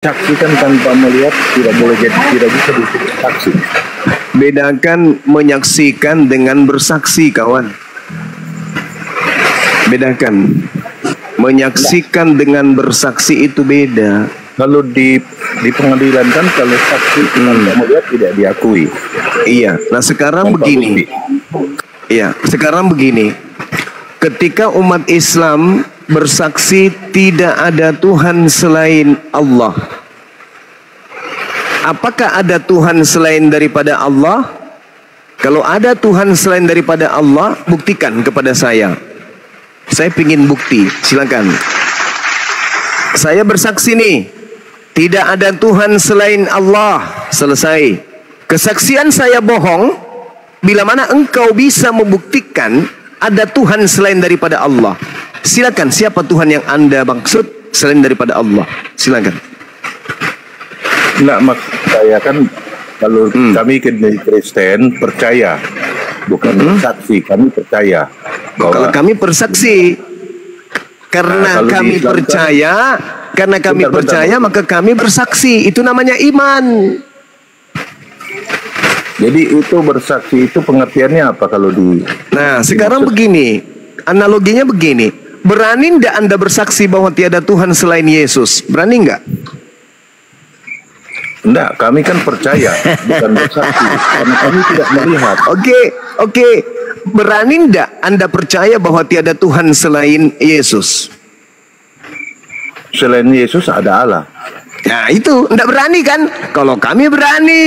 saksikan tanpa melihat tidak boleh jadi, tidak bisa disebut saksi. Bedakan menyaksikan dengan bersaksi, kawan. Bedakan. Menyaksikan dengan bersaksi itu beda. Kalau di pengadilan kan kalau saksi tanpa melihat tidak diakui. Iya. Nah sekarang Tanpa begini. bukti. Iya. Sekarang begini. Ketika umat Islam bersaksi tidak ada Tuhan selain Allah. Apakah ada Tuhan selain daripada Allah? Kalau ada Tuhan selain daripada Allah, buktikan kepada saya. Saya ingin bukti, silakan. Saya bersaksi nih, tidak ada Tuhan selain Allah. Selesai. Kesaksian saya bohong, bila mana engkau bisa membuktikan ada Tuhan selain daripada Allah. Silakan, siapa Tuhan yang Anda maksud selain daripada Allah? Silakan. Enggak, maksud saya kan kalau kami Kristen percaya, bukan saksi, kami percaya. Kalau kami bersaksi, karena kami percaya, karena kami percaya maka kami bersaksi. Itu namanya iman. Jadi itu bersaksi itu pengertiannya apa kalau di? Nah sekarang begini, analoginya begini. Berani ndak Anda bersaksi bahwa tiada Tuhan selain Yesus? Berani nggak? Enggak, kami kan percaya, bukan bersaksi. Karena kami tidak melihat. Oke. Berani ndak Anda percaya bahwa tiada Tuhan selain Yesus? Selain Yesus ada Allah. Nah itu, ndak berani kan? Kalau kami berani.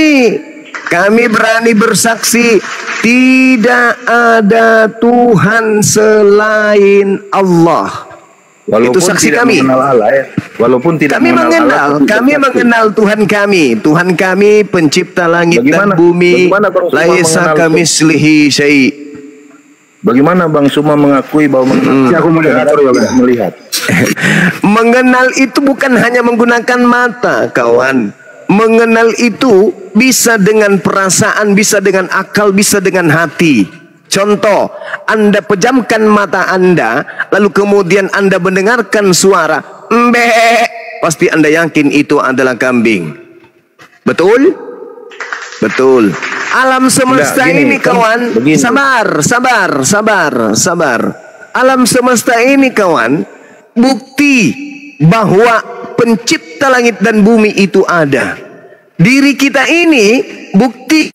Kami berani bersaksi tidak ada Tuhan selain Allah. Walaupun itu saksi tidak kami. Mengenal Allah, ya. Walaupun tidak kami mengenal Allah, kami mengenal Tuhan kami. Tuhan kami pencipta langit dan bumi. Laisa kamitslihi syai'. Bagaimana Bang Suma mengakui bahwa melihat? Mengenal itu bukan hanya menggunakan mata, kawan. Mengenal itu bisa dengan perasaan, bisa dengan akal, bisa dengan hati. Contoh, Anda pejamkan mata Anda, lalu kemudian Anda mendengarkan suara mbek, pasti Anda yakin itu adalah kambing. Betul? Betul. Alam semesta ini kawan, sabar. Alam semesta ini kawan, bukti bahwa pencipta langit dan bumi itu ada. Diri kita ini bukti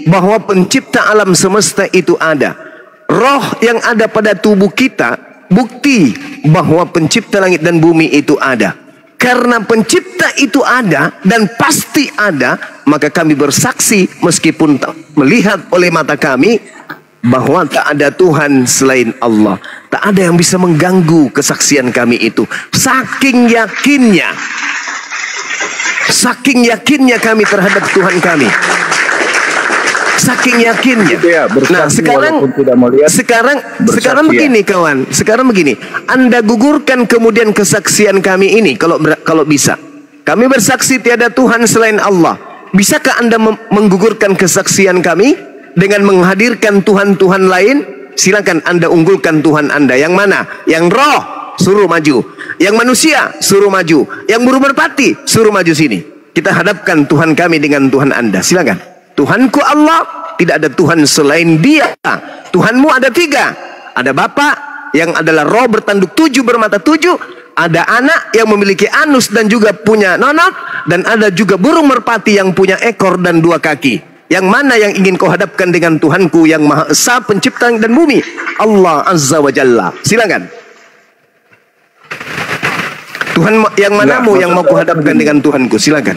bahwa pencipta alam semesta itu ada. Roh yang ada pada tubuh kita bukti bahwa pencipta langit dan bumi itu ada. Karena pencipta itu ada dan pasti ada, maka kami bersaksi meskipun tak melihat oleh mata kami bahwa tak ada Tuhan selain Allah. Tak ada yang bisa mengganggu kesaksian kami itu. Saking yakinnya kami terhadap Tuhan kami. Saking yakinnya. Nah sekarang begini kawan. Sekarang begini. Anda gugurkan kemudian kesaksian kami ini kalau bisa. Kami bersaksi tiada Tuhan selain Allah. Bisakah Anda menggugurkan kesaksian kami dengan menghadirkan Tuhan-Tuhan lain? Silakan Anda unggulkan Tuhan Anda. Yang mana? Yang roh, suruh maju. Yang manusia, suruh maju. Yang burung merpati, suruh maju sini. Kita hadapkan Tuhan kami dengan Tuhan Anda. Silakan. Tuhanku Allah, tidak ada Tuhan selain Dia. Tuhanmu ada 3. Ada Bapa yang adalah roh bertanduk 7 bermata 7. Ada anak yang memiliki anus dan juga punya nonot. Dan ada juga burung merpati yang punya ekor dan 2 kaki. Yang mana yang ingin kau hadapkan dengan Tuhanku yang Maha Esa, pencipta langit dan bumi? Allah Azza wa Jalla. Silakan. Tuhan yang manamu yang mau kau hadapkan dengan Tuhanku? Silakan.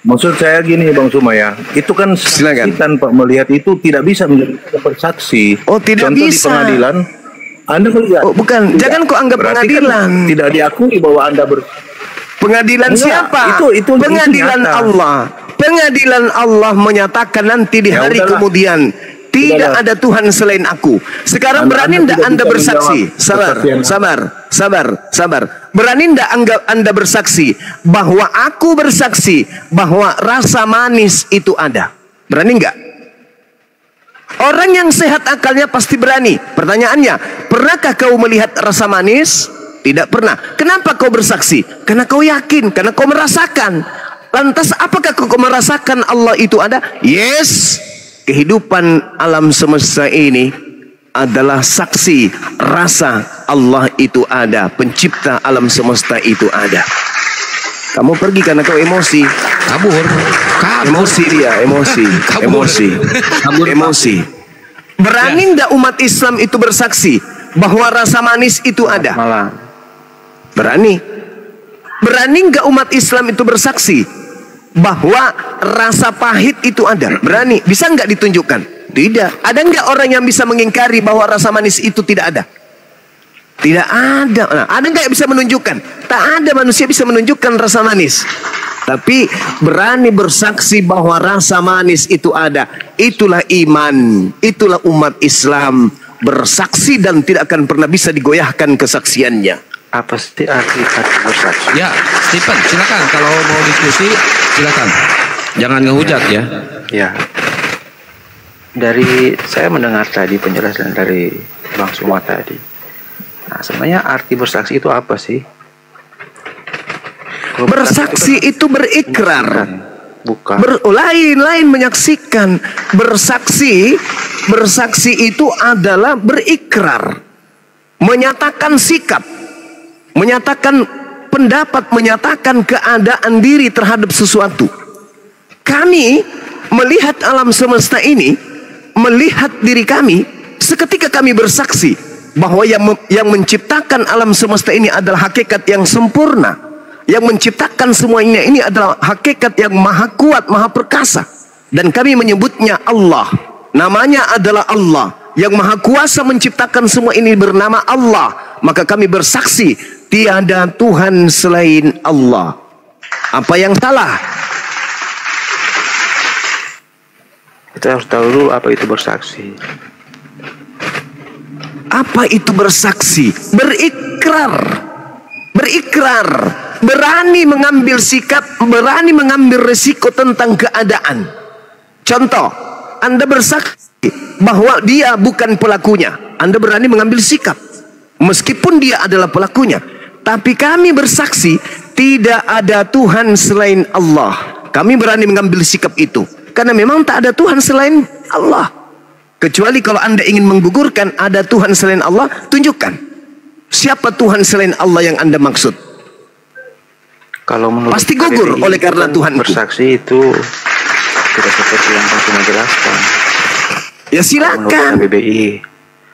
Maksud saya gini Bang Sumaya, itu kan saksi tanpa melihat itu tidak bisa menjadi saksi. Oh tidak Contoh bisa. Di pengadilan, Anda melihat. Oh bukan, tidak. Jangan kau anggap berarti pengadilan. Kan tidak diakui bahwa Anda Pengadilan siapa? Itu pengadilan Allah. Pengadilan Allah menyatakan nanti di hari kemudian tidak ada Tuhan selain aku. Sekarang berani tidak Anda bersaksi? Sabar. Berani tidak Anda bersaksi bahwa aku bersaksi bahwa rasa manis itu ada? Berani enggak? Orang yang sehat akalnya pasti berani. Pertanyaannya, pernahkah kau melihat rasa manis? Tidak pernah. Kenapa kau bersaksi? Karena kau yakin, karena kau merasakan. Lantas apakah kau merasakan Allah itu ada? Yes. Kehidupan alam semesta ini adalah saksi rasa Allah itu ada. Pencipta alam semesta itu ada. Kamu pergi karena kau emosi. Kabur. Emosi dia, emosi. Emosi. Emosi. Berani enggak umat Islam itu bersaksi bahwa rasa manis itu ada? Malah. Berani. Berani enggak umat Islam itu bersaksi bahwa rasa pahit itu ada? Berani. Bisa enggak ditunjukkan? Tidak. Ada enggak orang yang bisa mengingkari bahwa rasa manis itu tidak ada? Tidak ada. Nah, ada enggak yang bisa menunjukkan? Tak ada manusia bisa menunjukkan rasa manis. Tapi berani bersaksi bahwa rasa manis itu ada. Itulah iman. Itulah umat Islam. Bersaksi dan tidak akan pernah bisa digoyahkan kesaksiannya. Apa sih arti bersaksi? Ya, Stephen, silakan. Kalau mau diskusi, silakan. Jangan ngehujat ya. Ya. Dari saya mendengar tadi penjelasan dari Bang Suma tadi. Nah, sebenarnya arti bersaksi itu apa sih? Bersaksi itu berikrar. Bukan. Lain menyaksikan. Bersaksi itu adalah berikrar. Menyatakan sikap. Menyatakan pendapat, menyatakan keadaan diri terhadap sesuatu. Kami melihat alam semesta ini, melihat diri kami, seketika kami bersaksi bahwa yang menciptakan alam semesta ini adalah hakikat yang sempurna. Yang menciptakan semuanya ini adalah hakikat yang maha kuat, maha perkasa. Dan kami menyebutnya Allah. Namanya adalah Allah. Yang maha kuasa menciptakan semua ini bernama Allah. Maka kami bersaksi, tiada Tuhan selain Allah. Apa yang salah? Kita harus tahu dulu apa itu bersaksi. Apa itu bersaksi? Berikrar. Berikrar. Berani mengambil sikap, berani mengambil resiko tentang keadaan. Contoh, Anda bersaksi bahwa dia bukan pelakunya. Anda berani mengambil sikap. Meskipun dia adalah pelakunya. Tapi kami bersaksi, tidak ada Tuhan selain Allah. Kami berani mengambil sikap itu. Karena memang tak ada Tuhan selain Allah. Kecuali kalau Anda ingin menggugurkan ada Tuhan selain Allah, tunjukkan. Siapa Tuhan selain Allah yang Anda maksud? Kalau menurut pasti gugur oleh karena Tuhan. Bersaksi itu tidak seperti yang Pak Suma jelaskan. Ya silakan. KBBI.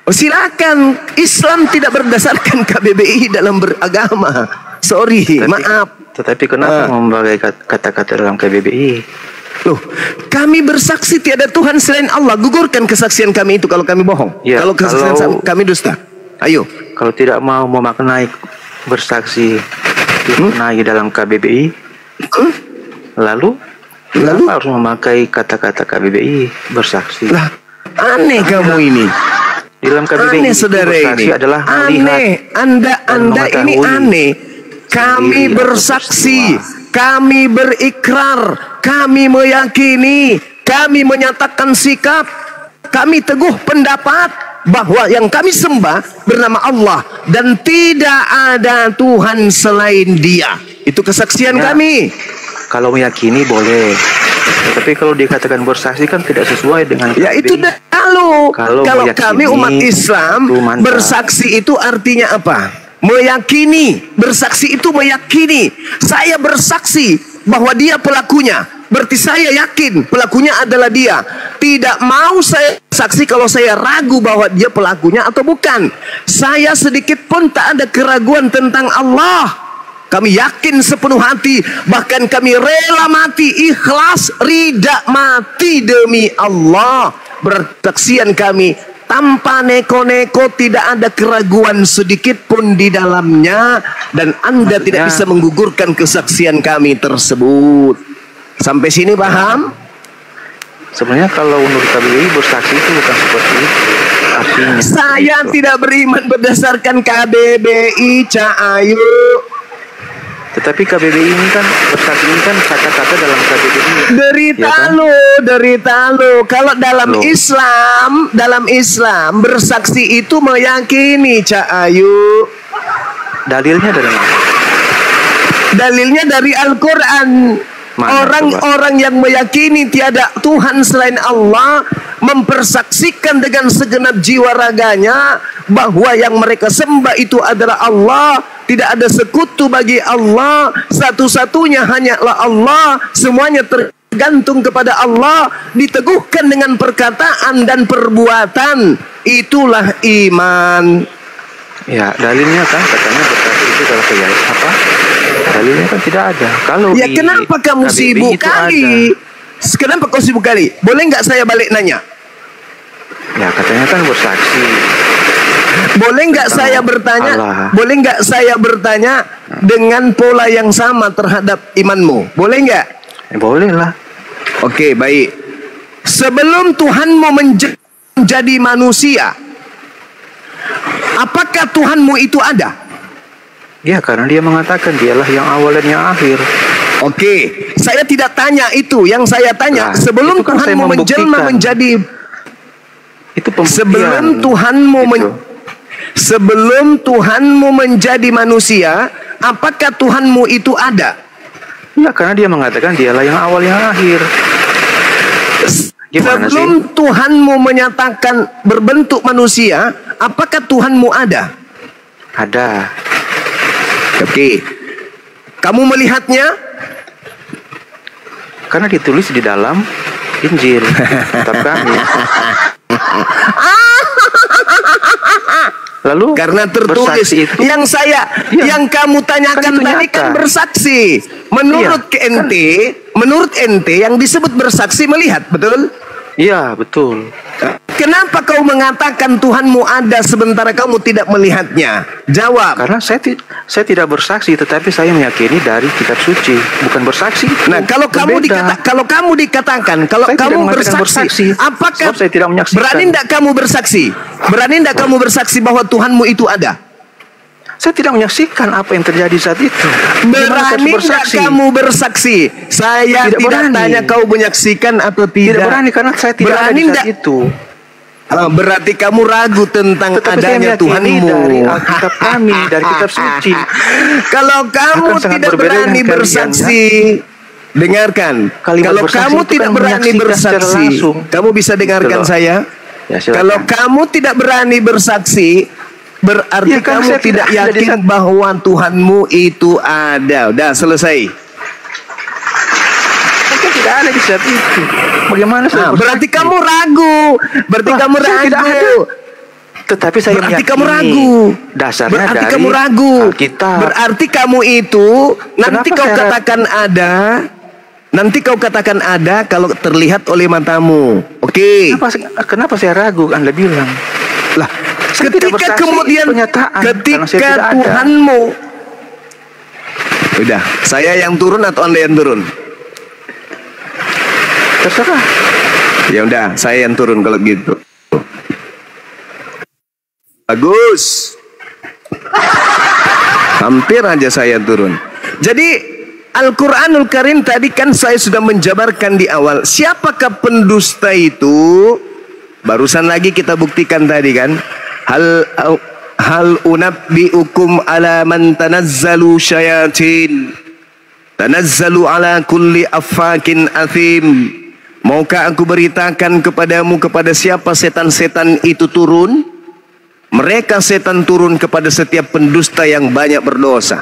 Oh silakan. Islam tidak berdasarkan KBBI dalam beragama. Sorry, maaf. Tetapi kenapa memakai kata-kata dalam KBBI? Loh, kami bersaksi tiada Tuhan selain Allah. Gugurkan kesaksian kami itu kalau kami bohong. Ya, kalau kesaksian kami dusta. Ayo. Kalau tidak mau memaknai bersaksi dimaknai dalam KBBI, lalu harus memakai kata-kata KBBI bersaksi. Lah, aneh kamu ini. Di dalam KBBI aneh saudara ini. Adalah aneh. Anda ini aneh. Kami bersaksi, kami berikrar, kami meyakini, kami menyatakan sikap, kami teguh pendapat bahwa yang kami sembah bernama Allah dan tidak ada Tuhan selain Dia. Itu kesaksian kami. Kalau meyakini boleh, tapi kalau dikatakan bersaksi kan tidak sesuai dengan ya itu kalau kami umat Islam bersaksi itu artinya apa? Meyakini. Bersaksi itu meyakini. Saya bersaksi bahwa dia pelakunya. Berarti saya yakin pelakunya adalah dia. Tidak mau saya saksi kalau saya ragu bahwa dia pelakunya atau bukan. Saya sedikit pun tak ada keraguan tentang Allah. Kami yakin sepenuh hati. Bahkan kami rela mati, ikhlas, ridha mati demi Allah. Bersaksian kami tanpa neko-neko, tidak ada keraguan sedikit pun di dalamnya. Dan Anda tidak bisa menggugurkan kesaksian kami tersebut. Sampai sini paham? Sebenarnya kalau menurut KBBI bersaksi itu bukan seperti itu artinya. Saya tidak beriman berdasarkan KBBI, Cak Ayu. Tetapi KBBI ini kan bersaksi ini kan kata-kata dalam KBBI. Derita lo. Kalau dalam Islam bersaksi itu meyakini, Cak Ayu. Dalilnya dari mana? Dalilnya dari Al-Quran. Orang-orang yang meyakini tiada Tuhan selain Allah mempersaksikan dengan segenap jiwa raganya bahwa yang mereka sembah itu adalah Allah, tidak ada sekutu bagi Allah, satu-satunya hanyalah Allah, semuanya tergantung kepada Allah, diteguhkan dengan perkataan dan perbuatan, itulah iman. Ya, dalilnya kan katanya berarti itu adalah keyakinan apa? Dalilnya kan tidak ada. Kalau ya kenapa kamu sibuk kali? Kenapa kau sibuk kali? Boleh nggak saya balik nanya? Ya katanya kan bersaksi. Boleh nggak saya bertanya? Allah. Boleh nggak saya bertanya dengan pola yang sama terhadap imanmu? Boleh nggak? Boleh lah. Oke, baik. Sebelum Tuhanmu menjadi manusia, apakah Tuhanmu itu ada? Ya, karena dia mengatakan dialah yang awal dan yang akhir. Oke, saya tidak tanya itu. Yang saya tanya, nah, sebelum kan Tuhanmu menjelma menjadi itu sebelum Tuhanmu sebelum Tuhanmu menjadi manusia, apakah Tuhanmu itu ada? Ya, karena dia mengatakan dialah yang awal yang akhir. Gimana sebelum sih? Tuhanmu menyatakan berbentuk manusia, apakah Tuhanmu ada? Ada. Oke. Kamu melihatnya? Karena ditulis di dalam Injil. Kitab kami. Lalu karena tertulis itu, yang yang kamu tanyakan kan tadi kan bersaksi. Menurut ente, menurut ente yang disebut bersaksi melihat, betul? Iya, betul. Kenapa kau mengatakan Tuhanmu ada sementara kamu tidak melihatnya? Jawab. Karena saya tidak bersaksi, tetapi saya meyakini dari kitab suci, bukan bersaksi. Nah, kalau kamu dikatakan, kalau kamu bersaksi, apakah saya tidak menyaksikan? Berani tidak kamu bersaksi? Berani tidak kamu bersaksi bahwa Tuhanmu itu ada? Saya tidak menyaksikan apa yang terjadi saat itu. Berani tidak kamu bersaksi? Saya tidak tanya kau menyaksikan atau tidak. Tidak berani karena saya tidak ada di saat itu. Berarti kamu ragu tentang adanya Tuhanmu. Dari Alkitab kami, dari kitab suci. Kalau kamu tidak berani bersaksi, dengarkan. Kalau kamu tidak berani bersaksi, kamu bisa dengarkan saya. Kalau kamu tidak berani bersaksi, berarti kamu tidak yakin bahwa Tuhanmu itu ada. Udah selesai. Tidak ada di saat itu. Bagaimana saya berarti kamu ragu. Berarti kamu ragu. Tetapi saya berarti kamu ragu. Dasarnya berarti dari kamu ragu. Alkitab. Berarti kamu itu nanti kau katakan ada. Nanti kau katakan ada kalau terlihat oleh matamu. Oke. Kenapa saya ragu? Anda bilang. Lah, ketika kemudian ketika Tuhanmu. Udah, saya yang turun atau Anda yang turun? Terserah. Ya udah, saya yang turun kalau gitu. Bagus. Hampir aja saya turun. Jadi Al-Quranul Karim tadi kan saya sudah menjabarkan di awal. Siapakah pendusta itu? Barusan lagi kita buktikan tadi kan. Hal unabbiukum ala man tanazzalu syayatin. Tanazzalu ala kulli affakin athim. Maukah aku beritakan kepadamu kepada siapa setan-setan itu turun? Mereka setan turun kepada setiap pendusta yang banyak berdosa.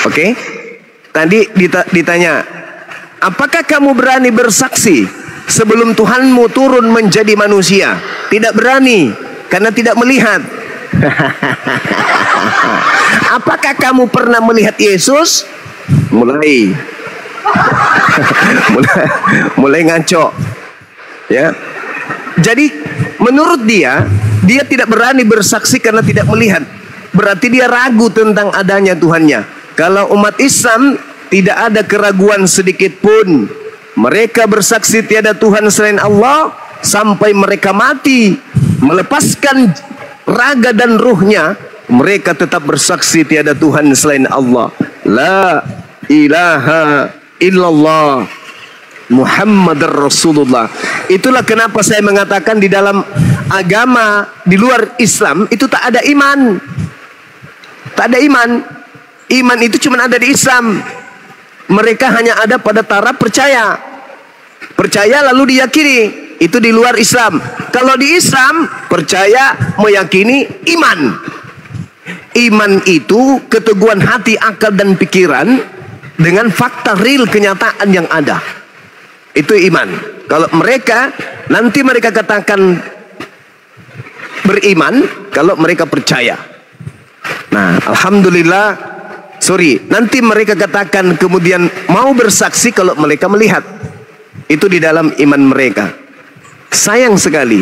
Oke? Tadi ditanya, apakah kamu berani bersaksi sebelum Tuhanmu turun menjadi manusia? Tidak berani, karena tidak melihat. Apakah kamu pernah melihat Yesus? mulai ngaco, ya. Jadi menurut dia tidak berani bersaksi karena tidak melihat. Berarti dia ragu tentang adanya Tuhannya. Kalau umat Islam tidak ada keraguan sedikit pun. Mereka bersaksi tiada Tuhan selain Allah sampai mereka mati, melepaskan raga dan ruhnya. Mereka tetap bersaksi tiada Tuhan selain Allah. La ilaha illallah. Muhammadar Rasulullah. Itulah kenapa saya mengatakan di dalam agama di luar Islam itu tak ada iman. Tak ada iman. Iman itu cuma ada di Islam. Mereka hanya ada pada taraf percaya. Percaya lalu diyakini. Itu di luar Islam. Kalau di Islam, percaya, meyakini, iman. Iman itu keteguhan hati, akal dan pikiran dengan fakta real kenyataan yang ada. Itu iman. Kalau mereka, nanti mereka katakan beriman kalau mereka percaya. Nah, alhamdulillah, nanti mereka katakan kemudian mau bersaksi kalau mereka melihat. Itu di dalam iman mereka. Sayang sekali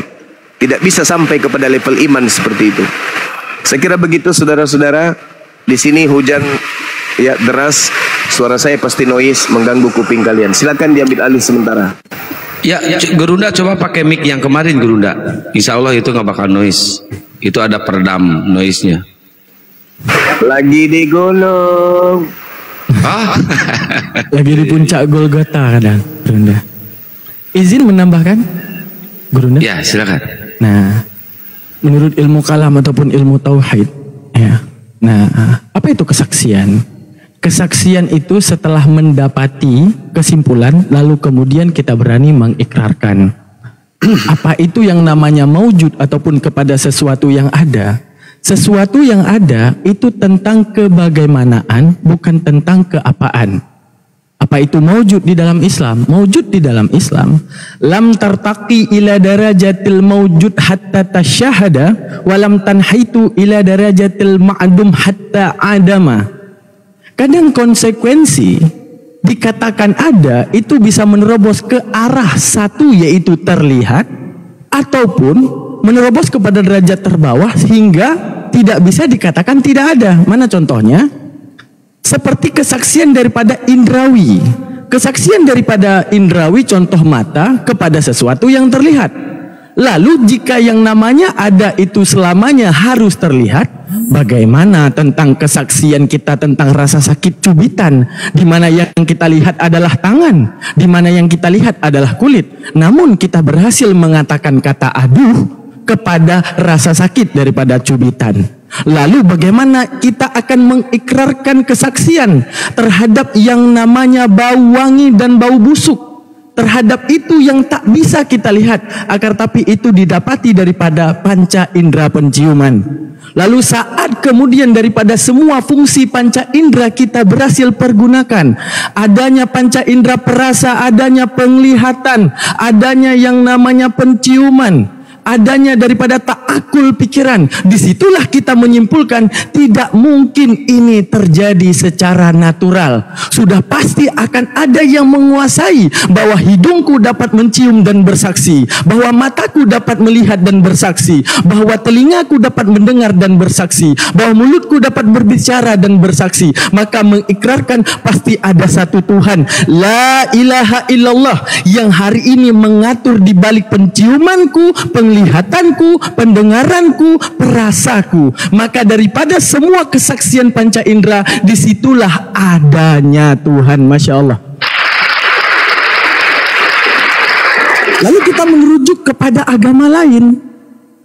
tidak bisa sampai kepada level iman seperti itu. Saya kira begitu saudara-saudara. Di sini hujan ya deras, suara saya pasti noise mengganggu kuping kalian. Silakan diambil alih sementara. Ya, Gerunda coba pakai mic yang kemarin Gerunda. Insya Allah itu nggak bakal noise. Itu ada peredam noise-nya. Lagi di gunung. Ah. Lagi di puncak Golgota kadang Gerunda. Izin menambahkan Gerunda? Ya, silakan. Nah, menurut ilmu kalam ataupun ilmu tauhid, ya. Nah, apa itu kesaksian? Kesaksian itu setelah mendapati kesimpulan, lalu kemudian kita berani mengikrarkan. Apa itu yang namanya maujud ataupun kepada sesuatu yang ada? Sesuatu yang ada itu tentang kebagaimanaan, bukan tentang keapaan. Apa itu maujud di dalam Islam? Maujud di dalam Islam, lam tartaqi ila darajatil maujud hatta tasyahada, walam tanhaitu ila darajatil ma'dum hatta adama. Kadang konsekuensi dikatakan ada itu bisa menerobos ke arah satu, yaitu terlihat, ataupun menerobos kepada derajat terbawah sehingga tidak bisa dikatakan tidak ada. Mana contohnya? Seperti kesaksian daripada indrawi. Kesaksian daripada indrawi, contoh mata kepada sesuatu yang terlihat. Lalu jika yang namanya ada itu selamanya harus terlihat, bagaimana tentang kesaksian kita tentang rasa sakit cubitan, di mana yang kita lihat adalah tangan, di mana yang kita lihat adalah kulit. Namun kita berhasil mengatakan kata aduh kepada rasa sakit daripada cubitan. Lalu bagaimana kita akan mengikrarkan kesaksian terhadap yang namanya bau wangi dan bau busuk, terhadap itu yang tak bisa kita lihat, agar tapi itu didapati daripada panca indera penciuman. Lalu saat kemudian daripada semua fungsi panca indera kita berhasil pergunakan, adanya panca indera perasa, adanya penglihatan, adanya yang namanya penciuman, adanya daripada ta'akul pikiran, disitulah kita menyimpulkan tidak mungkin ini terjadi secara natural. Sudah pasti akan ada yang menguasai bahwa hidungku dapat mencium dan bersaksi, bahwa mataku dapat melihat dan bersaksi, bahwa telingaku dapat mendengar dan bersaksi, bahwa mulutku dapat berbicara dan bersaksi. Maka mengikrarkan pasti ada satu Tuhan, la ilaha illallah, yang hari ini mengatur di balik penciumanku, penglihatanku, pendengaranku, perasaku. Maka daripada semua kesaksian panca indera, disitulah adanya Tuhan. Masya Allah. Lalu kita merujuk kepada agama lain.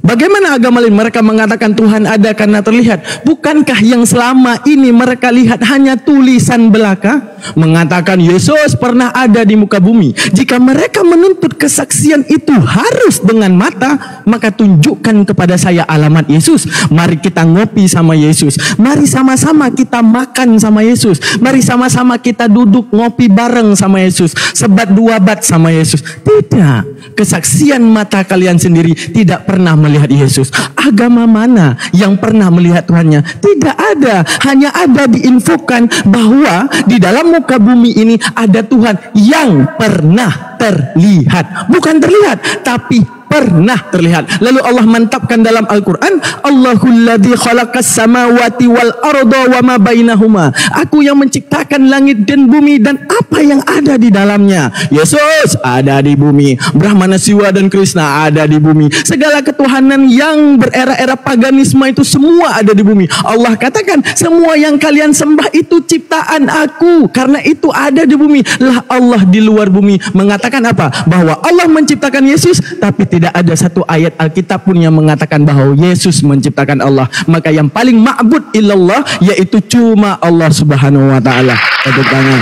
Bagaimana agama lain? Mereka mengatakan Tuhan ada karena terlihat. Bukankah yang selama ini mereka lihat hanya tulisan belaka? Mengatakan Yesus pernah ada di muka bumi. Jika mereka menuntut kesaksian itu harus dengan mata, maka tunjukkan kepada saya alamat Yesus. Mari kita ngopi sama Yesus. Mari sama-sama kita makan sama Yesus. Mari sama-sama kita duduk ngopi bareng sama Yesus. Sebat dua bat sama Yesus. Tidak. Kesaksian mata kalian sendiri tidak pernah melihat Yesus. Agama mana yang pernah melihat Tuhannya? Tidak ada. Hanya ada diinfokan bahwa di dalam muka bumi ini ada Tuhan yang pernah terlihat. Bukan terlihat, tapi pernah terlihat. Lalu Allah mantapkan dalam Al-Quran, Allahul ladzi khalaqas samawati wal arda wa ma bainahuma. Aku yang menciptakan langit dan bumi dan apa yang ada di dalamnya. Yesus ada di bumi, Brahmana, Siwa dan Krishna ada di bumi. Segala ketuhanan yang berera-era paganisme itu semua ada di bumi. Allah katakan semua yang kalian sembah itu ciptaan aku, karena itu ada di bumi. Lah Allah di luar bumi mengatakan apa? Bahwa Allah menciptakan Yesus, tapi tidak ada satu ayat Alkitab pun yang mengatakan bahwa Yesus menciptakan Allah. Maka yang paling ma'bud illallah yaitu cuma Allah Subhanahu wa taala. Tepuk tangan.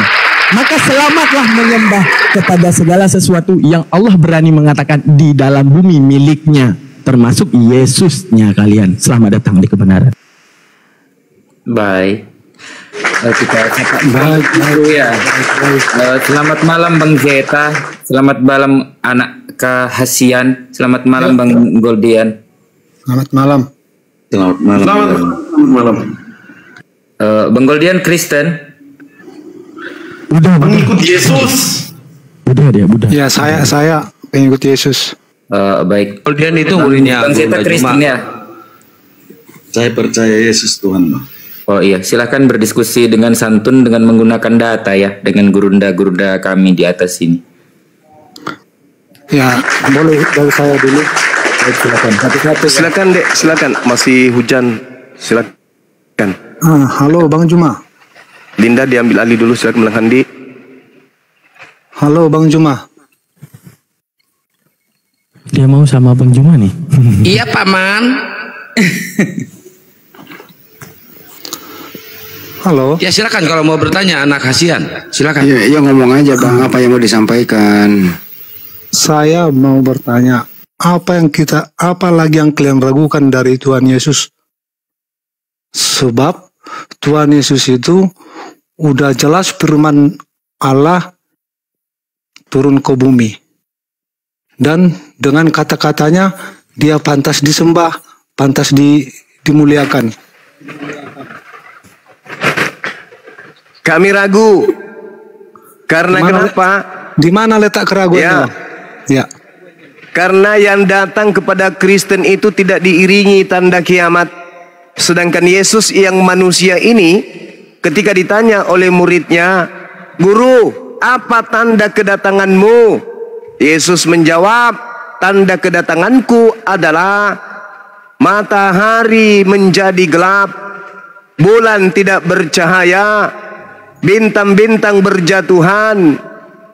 Maka selamatlah menyembah kepada segala sesuatu yang Allah berani mengatakan di dalam bumi miliknya, termasuk Yesusnya kalian. Selamat datang di kebenaran. Baik. Kita baik ya. Selamat malam Bang Zeta. Selamat malam anak Kahasian. Selamat malam Bang Goldian. Selamat malam. Selamat malam. Selamat malam. Bang Goldian Kristen. Udah Pengikut Yesus. Udah. Ya, saya pengikut Yesus. Baik. Goldian itu muridnya Bang Zeta Kristen ya. Saya percaya Yesus Tuhan. Oh iya, silakan berdiskusi dengan santun dengan menggunakan data ya, dengan gurunda-gurunda kami di atas ini. Ya, boleh dari saya dulu. Baik, silakan. Silakan Dek, silakan. Masih hujan. Silakan. Halo Bang Juma. Linda diambil alih dulu, silakan Bang Handi. Halo Bang Juma. Dia mau sama Bang Juma nih. Iya Paman. Halo. Ya silakan kalau mau bertanya anak Hasian. Silakan. Ya ngomong aja Bang, apa yang mau disampaikan? Saya mau bertanya, apa lagi yang kalian ragukan dari Tuhan Yesus? Sebab Tuhan Yesus itu udah jelas firman Allah turun ke bumi. Dan dengan kata-katanya dia pantas disembah, pantas dimuliakan. Kami ragu. Karena kenapa? Di mana letak keraguannya? Ya. Karena yang datang kepada Kristen itu tidak diiringi tanda kiamat. Sedangkan Yesus yang manusia ini ketika ditanya oleh muridnya, "Guru, apa tanda kedatanganmu?" Yesus menjawab, "Tanda kedatanganku adalah matahari menjadi gelap, bulan tidak bercahaya, bintang-bintang berjatuhan,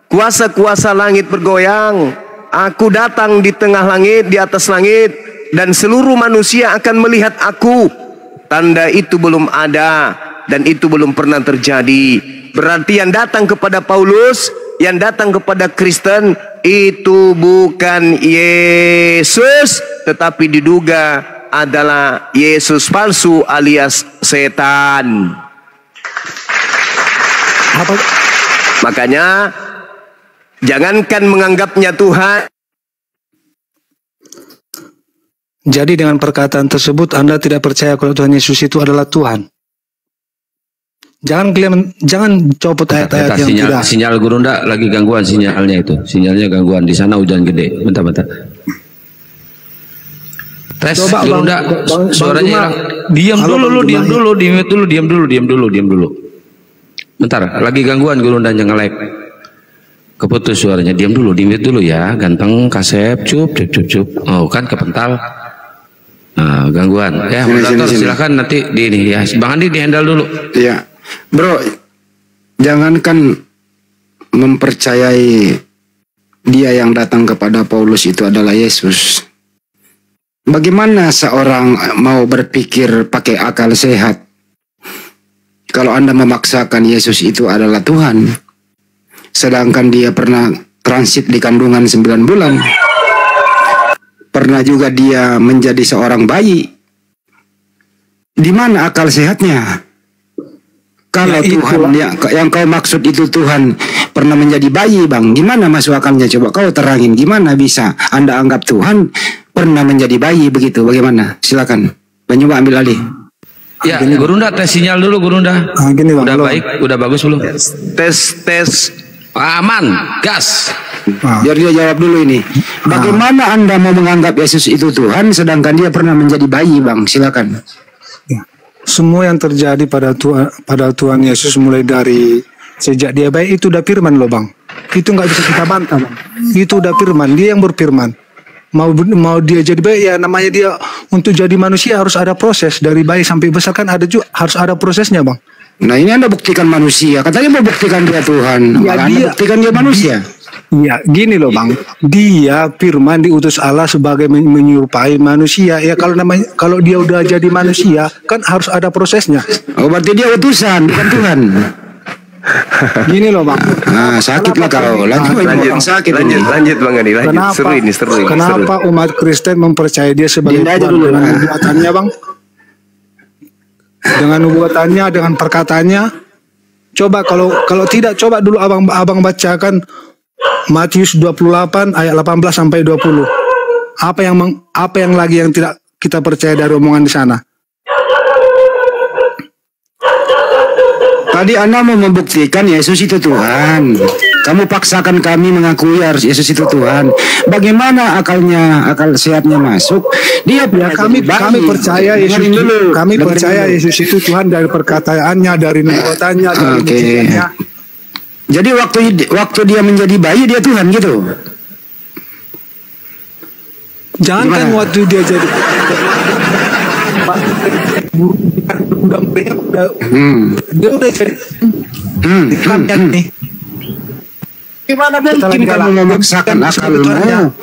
kuasa-kuasa langit bergoyang. Aku datang di tengah langit, di atas langit, dan seluruh manusia akan melihat aku." Tanda itu belum ada dan itu belum pernah terjadi. Berarti yang datang kepada Paulus, yang datang kepada Kristen itu bukan Yesus, tetapi diduga adalah Yesus palsu alias setan. Makanya jangankan menganggapnya Tuhan. Jadi dengan perkataan tersebut Anda tidak percaya kalau Tuhan Yesus itu adalah Tuhan. Jangan copot ayat-ayat yang tidak. Sinyal Gurunda lagi gangguan sinyalnya itu. Sinyalnya gangguan di sana hujan gede. Bentar. Tes Coba Gurunda suaranya hilang. Diam dulu. Bentar, lagi gangguan Gurundanya nge-live. Keputus suaranya. Diam dulu ya. Ganteng, kasep, cup. Oh, kan kepental. Nah, gangguan. Ya, moderator silakan nanti di ini ya. Bang Andi di-handle dulu. Iya. Bro, jangankan mempercayai dia yang datang kepada Paulus itu adalah Yesus. Bagaimana seorang mau berpikir pakai akal sehat kalau Anda memaksakan Yesus itu adalah Tuhan, sedangkan dia pernah transit di kandungan 9 bulan, pernah juga dia menjadi seorang bayi. Di mana akal sehatnya? Kalau ya, Tuhan yang kau maksud itu Tuhan pernah menjadi bayi, Bang, gimana masuk akalnya? Coba kau terangin, gimana bisa Anda anggap Tuhan pernah menjadi bayi begitu? Bagaimana? Silakan, coba ambil alih. Ya, Gurunda tes sinyal dulu, Gurunda. Gini, Bang, udah baik, udah bagus belum? Tes. Aman, gas. Biar dia jawab dulu ini. Bagaimana Anda mau menganggap Yesus itu Tuhan sedangkan dia pernah menjadi bayi, Bang? Silakan. Semua yang terjadi pada Tuhan Yesus mulai dari sejak dia bayi itu udah firman loh, Bang. Itu nggak bisa kita bantah, Bang. Itu udah firman, dia yang berfirman. Mau dia jadi bayi, ya namanya dia untuk jadi manusia harus ada proses dari bayi sampai besar, kan ada juga harus ada prosesnya, Bang. Nah, ini Anda buktikan manusia. Katanya mau buktikan dia Tuhan. Ya, Anda buktikan dia manusia. Iya, gini loh, Bang. Dia firman diutus Allah sebagai menyerupai manusia. Ya kalau dia udah jadi manusia, kan harus ada prosesnya. Oh, berarti dia utusan, bukan Tuhan. Gini loh, Bang. Nah, sakit lah kalau lanjut Bang Adi, lanjut. Kenapa umat Kristen mempercayai dia sebagai Tuhan dengan nubuatannya, Bang? Dengan nubuatannya, dengan perkataannya. Coba kalau tidak, coba dulu abang bacakan Matius 28 ayat 18 sampai 20. Apa yang lagi yang tidak kita percaya dari omongan di sana? Tadi Anda mau membuktikan Yesus itu Tuhan. Kamu paksakan kami mengakui harus Yesus itu Tuhan. Bagaimana akal sehatnya masuk? Dia kami percaya Yesus dulu. Kami percaya Yesus itu Tuhan dari perkataannya, dari nubuatannya, dari mujizatnya. Jadi waktu dia menjadi bayi dia Tuhan gitu. Jangankan waktu dia jadi dia udah jadi nih. Gimana mungkin kamu memaksakan akalmu?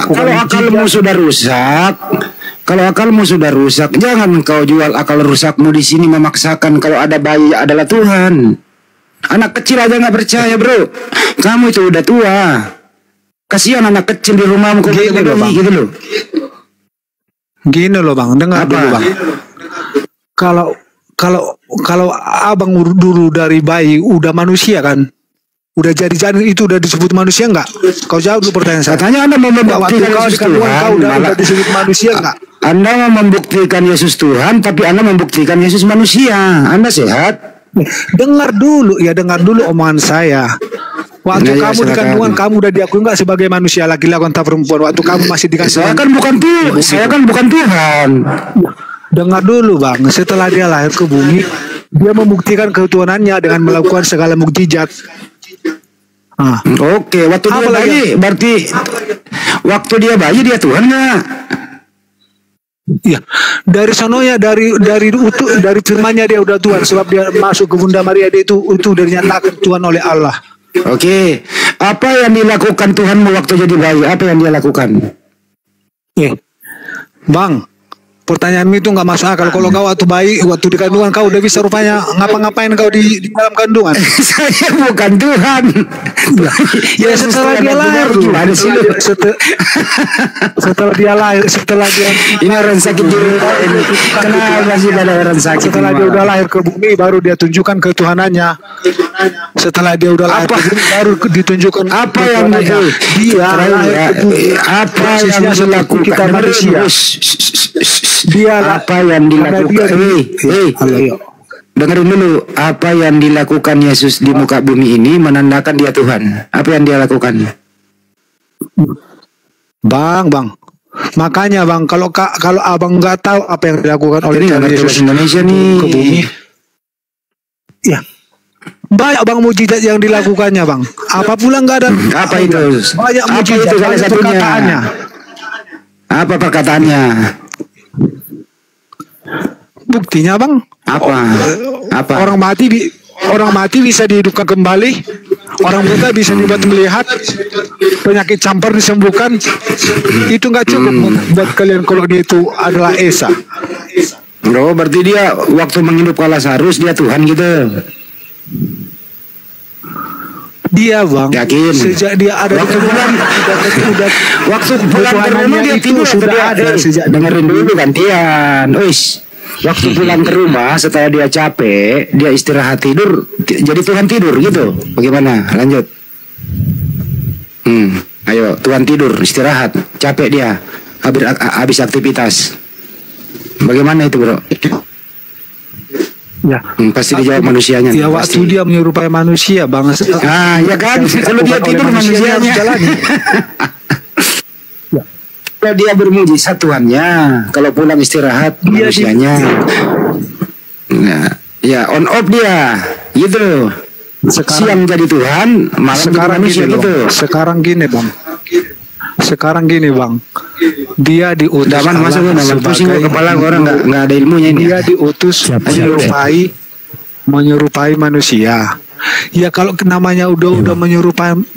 Kalau akalmu sudah rusak, jangan kau jual akal rusakmu di sini memaksakan kalau ada bayi adalah Tuhan. Anak kecil aja nggak percaya, bro. Kamu itu udah tua. Kasihan anak kecil di rumahmu kok gitu loh. Gini loh, Bang, dengar dulu, Bang. Kalau abang dulu dari bayi udah manusia kan, udah jadi janin itu udah disebut manusia nggak? Kau jawab dulu pertanyaan saya. Katanya Anda mau membuktikan Yesus Tuhan, kau udah disebut manusia nggak? Anda mau membuktikan Yesus Tuhan, tapi Anda membuktikan Yesus manusia. Anda sehat? Dengar dulu omongan saya. Waktu kamu di kandungan kamu udah diakui nggak sebagai manusia laki-laki atau perempuan? Waktu kamu masih di kandungan. Saya kan bukan Tuhan. Dengar dulu, Bang. Setelah dia lahir ke bumi, dia membuktikan ketuhanannya dengan melakukan segala mukjizat. Oke, waktu dia bayi, berarti waktu dia bayi dia Tuhan nggak? Iya, dari sononya dari firmannya dia udah Tuhan, sebab dia masuk ke Bunda Maria dia itu udah dinyatakan Tuhan oleh Allah. Oke, apa yang dilakukan Tuhanmu waktu jadi bayi? Apa yang dia lakukan? Bang, pertanyaanmu itu nggak masuk akal. Kalau kau waktu bayi, waktu di kandungan kau udah bisa rupanya ngapa-ngapain kau di dalam kandungan? Saya bukan Tuhan. Ya setelah dia lahir gimana sih? Setelah dia ini orang sakit dulu. Kenapa sih pada orang sakit? Setelah dia udah lahir ke bumi baru dia tunjukkan ketuhanannya. Setelah dia udah lahir ke bumi baru ditunjukkan apa yang dia lahir ke bumi. Apa yang dilakukan kita manusia? Apa yang dilakukan? Dengerin dulu. Apa yang dilakukan Yesus di muka bumi ini menandakan dia Tuhan. Apa yang dia lakukan? Bang. Makanya, Bang, kalau abang nggak tahu apa yang dilakukan oleh Yesus Indonesia nih ke bumi, ya banyak, Bang, mujizat yang dilakukannya, Bang. Apa pula nggak ada? Apa itu? Banyak mujizat, salah satunya? perkataannya. Apa perkataannya? Buktinya, Bang. Apa? Orang mati bisa dihidupkan kembali. Orang buta bisa dibuat melihat. Penyakit campur disembuhkan. Itu nggak cukup buat kalian kalau dia itu adalah Esa. Bro, berarti dia waktu menghidupkan Lazarus dia Tuhan gitu. Dia, Bang, yakin sejak dia ada waktu pulang ke rumah dia tidur sudah ada. Dengerin dulu gantian. Waktu pulang ke rumah setelah dia capek, dia istirahat tidur, jadi Tuhan tidur gitu. Bagaimana? Lanjut. Ayo, Tuhan tidur, istirahat, capek dia, habis aktivitas. Bagaimana itu, bro? Ya, pasti dijawab manusianya. Ya, pasti. waktu dia menyerupai manusia, Bang. Ya kan, kalau dia tidur manusianya. Ya. Kalau dia bermujizat Tuhannya, kalau pulang istirahat manusianya. Nah, ya on off dia, gitu. Siang jadi Tuhan, malam sekarang manusia gini gitu. Sekarang gini bang, dia diutus Daman masuk pusing kepala orang nggak ada ilmunya ini. Dia diutus menyerupai manusia. Ya kalau namanya udah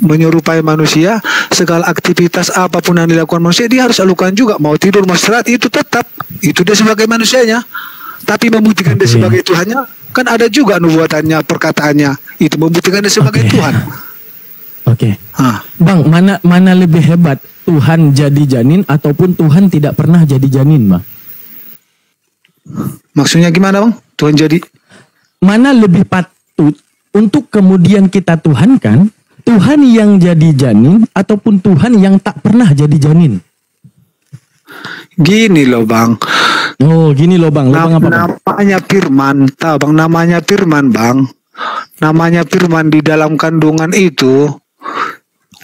menyerupai manusia, segala aktivitas apapun yang dilakukan manusia dia harus lakukan juga. Mau tidur mau istirahat itu tetap itu dia sebagai manusianya. Tapi membuktikan dia sebagai Tuhannya kan ada juga nubuatannya, perkataannya itu membuktikan dia sebagai Tuhan. Oke. Bang, mana lebih hebat? Tuhan jadi janin ataupun Tuhan tidak pernah jadi janin, Bang? Maksudnya gimana, Bang? Tuhan jadi mana lebih patut untuk kemudian kita tuhankan? Tuhan yang jadi janin ataupun Tuhan yang tak pernah jadi janin? Gini loh, Bang. Oh, gini loh, Bang. Apa, Bang? Namanya firman, tahu Bang, namanya firman, Bang. Namanya firman di dalam kandungan itu.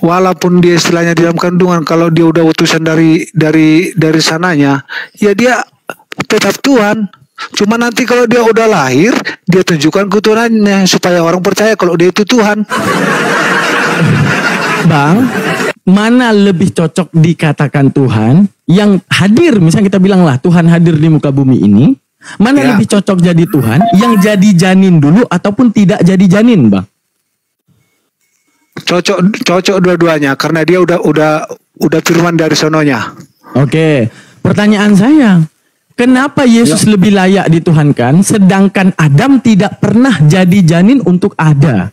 Walaupun dia istilahnya di dalam kandungan, kalau dia udah utusan dari sananya, ya dia tetap Tuhan. Cuma nanti kalau dia udah lahir, dia tunjukkan keturunannya supaya orang percaya kalau dia itu Tuhan. Bang, mana lebih cocok dikatakan Tuhan yang hadir, misalnya kita bilang lah Tuhan hadir di muka bumi ini, mana lebih cocok jadi Tuhan yang jadi janin dulu ataupun tidak jadi janin, Bang? Cocok dua-duanya karena dia udah firman dari sononya. Oke, pertanyaan saya, kenapa Yesus lebih layak dituhankan sedangkan Adam tidak pernah jadi janin untuk ada?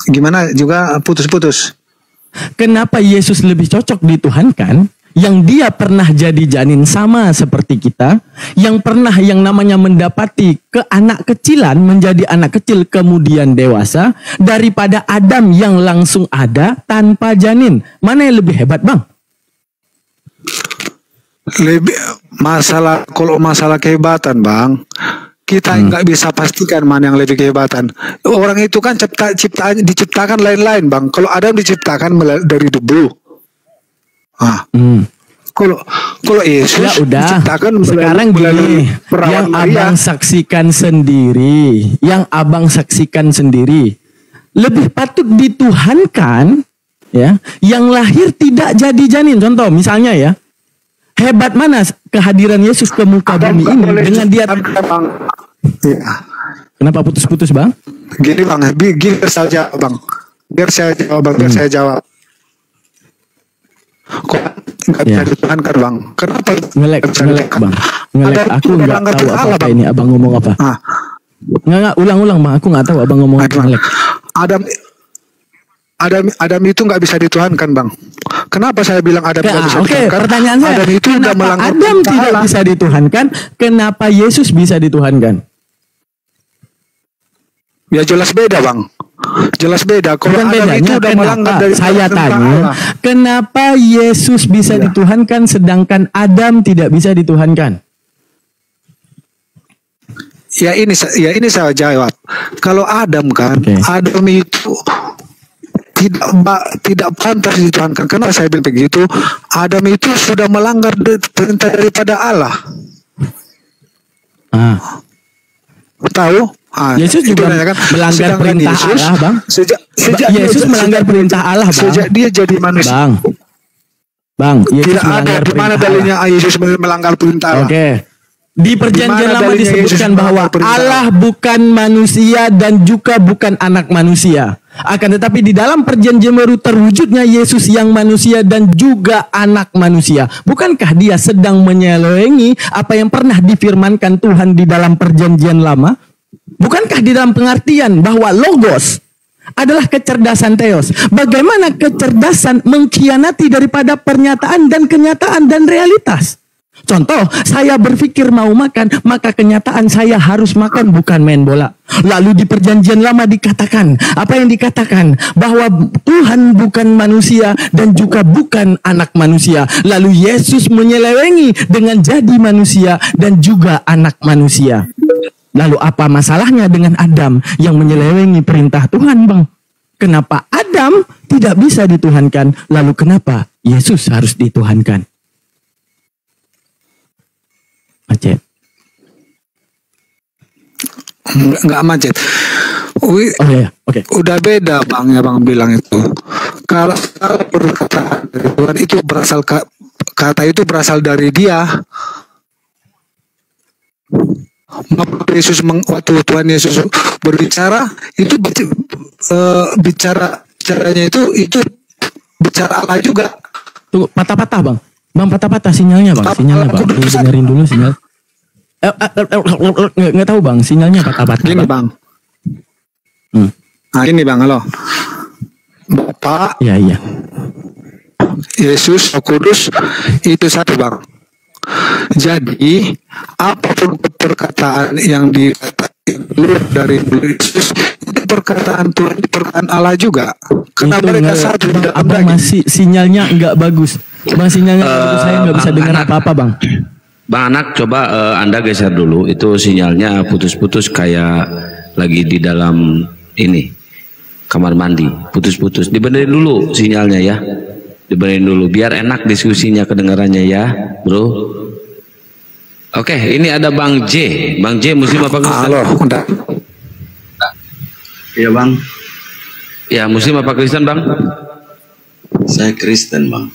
Gimana juga putus-putus. Kenapa Yesus lebih cocok dituhankan yang dia pernah jadi janin sama seperti kita, yang pernah yang namanya mendapati anak kecilan menjadi anak kecil kemudian dewasa, daripada Adam yang langsung ada tanpa janin? Mana yang lebih hebat, Bang? Kalau masalah kehebatan, Bang, kita nggak bisa pastikan mana yang lebih kehebatan. Orang itu kan diciptakan lain-lain, Bang. Kalau Adam diciptakan dari debu. Kalau Yesus ya udah, diciptakan sekarang gini, yang abang saksikan sendiri, lebih patut dituhankan ya, yang lahir tidak jadi janin. Contoh misalnya ya, hebat mana kehadiran Yesus ke muka bumi ini dengan dia. Kenapa putus-putus, Bang? Gini, Bang, biar saya jawab. Kok nggak bisa dituhankan, Bang? Kenapa? Ngelek, Bang. Ngelek. Aku nggak tahu apa ini abang ngomong apa. Nggak, ulang, Bang. Aku nggak tahu abang ngomong apa. Ngelek. Adam itu nggak bisa dituhankan, Bang. Kenapa saya bilang Adam nggak bisa dituhankan? Pertanyaan saya, Adam itu kenapa Adam tidak bisa dituhankan? Kenapa Yesus bisa dituhankan? Ya jelas beda, Bang. Jelas beda. Kalau Adam bedanya, itu udah melanggar dari saya tanya, kenapa Yesus bisa dituhankan sedangkan Adam tidak bisa dituhankan? Ya ini saya jawab. Kalau Adam kan, Adam itu tidak pantas dituhankan. Kenapa saya bilang begitu? Adam itu sudah melanggar perintah daripada Allah. Tahu? Yesus juga kan melanggar perintah Yesus, Allah, Bang. Yesus melanggar perintah Allah, Bang. Sejak dia jadi manusia. Bang, Yesus tidak ada. Di mana dalilnya Yesus melanggar perintah Allah? Oke. Di perjanjian lama disebutkan bahwa Allah bukan manusia dan juga bukan anak manusia. Akan tetapi di dalam perjanjian baru terwujudnya Yesus yang manusia dan juga anak manusia. Bukankah dia sedang menyelewenggi apa yang pernah difirmankan Tuhan di dalam perjanjian lama? Bukankah di dalam pengertian bahwa logos adalah kecerdasan Theos? Bagaimana kecerdasan mengkhianati daripada pernyataan dan kenyataan dan realitas? Contoh, saya berpikir mau makan, maka kenyataan saya harus makan, bukan main bola. Lalu di perjanjian lama dikatakan, apa yang dikatakan? Bahwa Tuhan bukan manusia dan juga bukan anak manusia. Lalu Yesus menyelewengi dengan jadi manusia dan juga anak manusia. Lalu apa masalahnya dengan Adam yang menyelewengi perintah Tuhan, Bang? Kenapa Adam tidak bisa dituhankan? Lalu kenapa Yesus harus dituhankan? Macet. Enggak macet. Oh iya, oke. Udah beda Bang ya Bang bilang itu. Kalau perkataan dari Tuhan itu berasal kata itu berasal dari Dia. Waktu Tuhan Yesus berbicara itu bicaranya itu bicara Allah juga. Tunggu, patah-patah Bang. Bang patah-patah sinyalnya Bang. Sinyalnya Bang. Dengerin dulu sinyal. Nggak tahu Bang, sinyalnya patah-patah. Gini Bang. Nah ini Bang, halo. Bapak. Iya. Yesus, Roh Kudus itu satu Bang. Jadi apapun perkataan yang dikatakan dari Yesus itu perkataan Tuhan, perkataan Allah juga. Karena itu mereka satu. Abang masih sinyalnya nggak bagus. Bang sinyalnya nggak bagus, saya nggak bisa dengar apa-apa Bang. Bang Anak, coba Anda geser dulu. Itu sinyalnya putus-putus kayak lagi di dalam ini kamar mandi, putus-putus. Dibenerin dulu sinyalnya ya. Dibenerin dulu biar enak diskusinya kedengarannya ya, Bro. Oke, ini ada Bang J. Bang J Muslim apa Kristen? Halo, udah. Iya Bang. Ya, Muslim apa Kristen Bang? Saya Kristen Bang.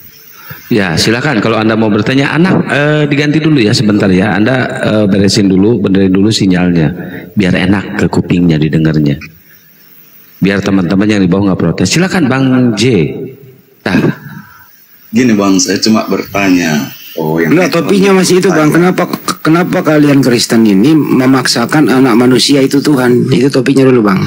Ya, silakan kalau Anda mau bertanya. Anak diganti dulu ya sebentar ya. Anda benerin dulu sinyalnya biar enak ke kupingnya didengarnya. Biar teman-teman yang di bawah nggak protes. Silakan Bang J. Gini Bang, saya cuma bertanya. Enggak, topinya masih itu Bang. Kenapa kalian Kristen ini memaksakan anak manusia itu Tuhan? Itu topinya dulu Bang.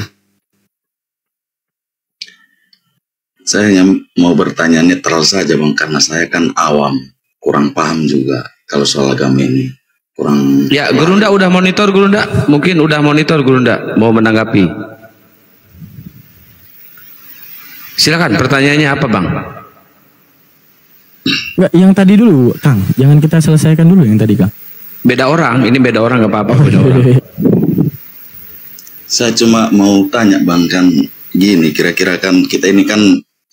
Saya hanya mau bertanya netral saja Bang, karena saya kan awam, kurang paham juga kalau soal agama ini. Kurang. Ya, Gurunda udah monitor Gurunda? Mungkin udah monitor Gurunda, mau menanggapi. Silakan, pertanyaannya apa Bang? Enggak, yang tadi dulu Kang, jangan kita selesaikan dulu yang tadi Kang. Beda orang, ini beda orang, nggak apa-apa, beda orang. Saya cuma mau tanya Bang, kan gini, kira-kira kan kita ini kan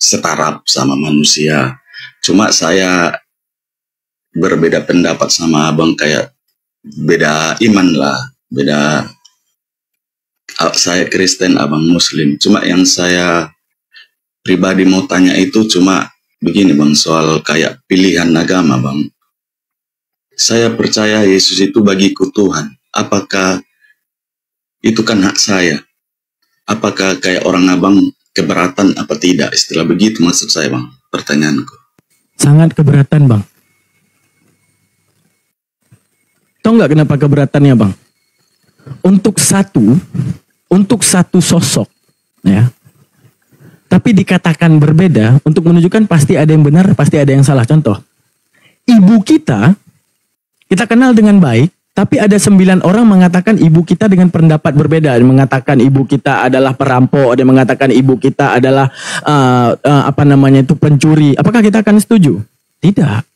setara sama manusia. Cuma saya berbeda pendapat sama Abang, kayak beda iman lah, beda. Saya Kristen, Abang Muslim. Cuma yang saya pribadi mau tanya itu cuma begini Bang, soal kayak pilihan agama Bang. Saya percaya Yesus itu bagiku Tuhan. Apakah itu kan hak saya? Apakah kayak orang Abang keberatan apa tidak? Istilah begitu maksud saya Bang, pertanyaanku. Sangat keberatan Bang. Tahu nggak kenapa keberatannya Bang? Untuk satu sosok, ya. Tapi dikatakan berbeda untuk menunjukkan pasti ada yang benar, pasti ada yang salah. Contoh, ibu kita kenal dengan baik, tapi ada 9 orang mengatakan ibu kita dengan pendapat berbeda. Ada yang mengatakan ibu kita adalah perampok, ada yang mengatakan ibu kita adalah pencuri. Apakah kita akan setuju? Tidak.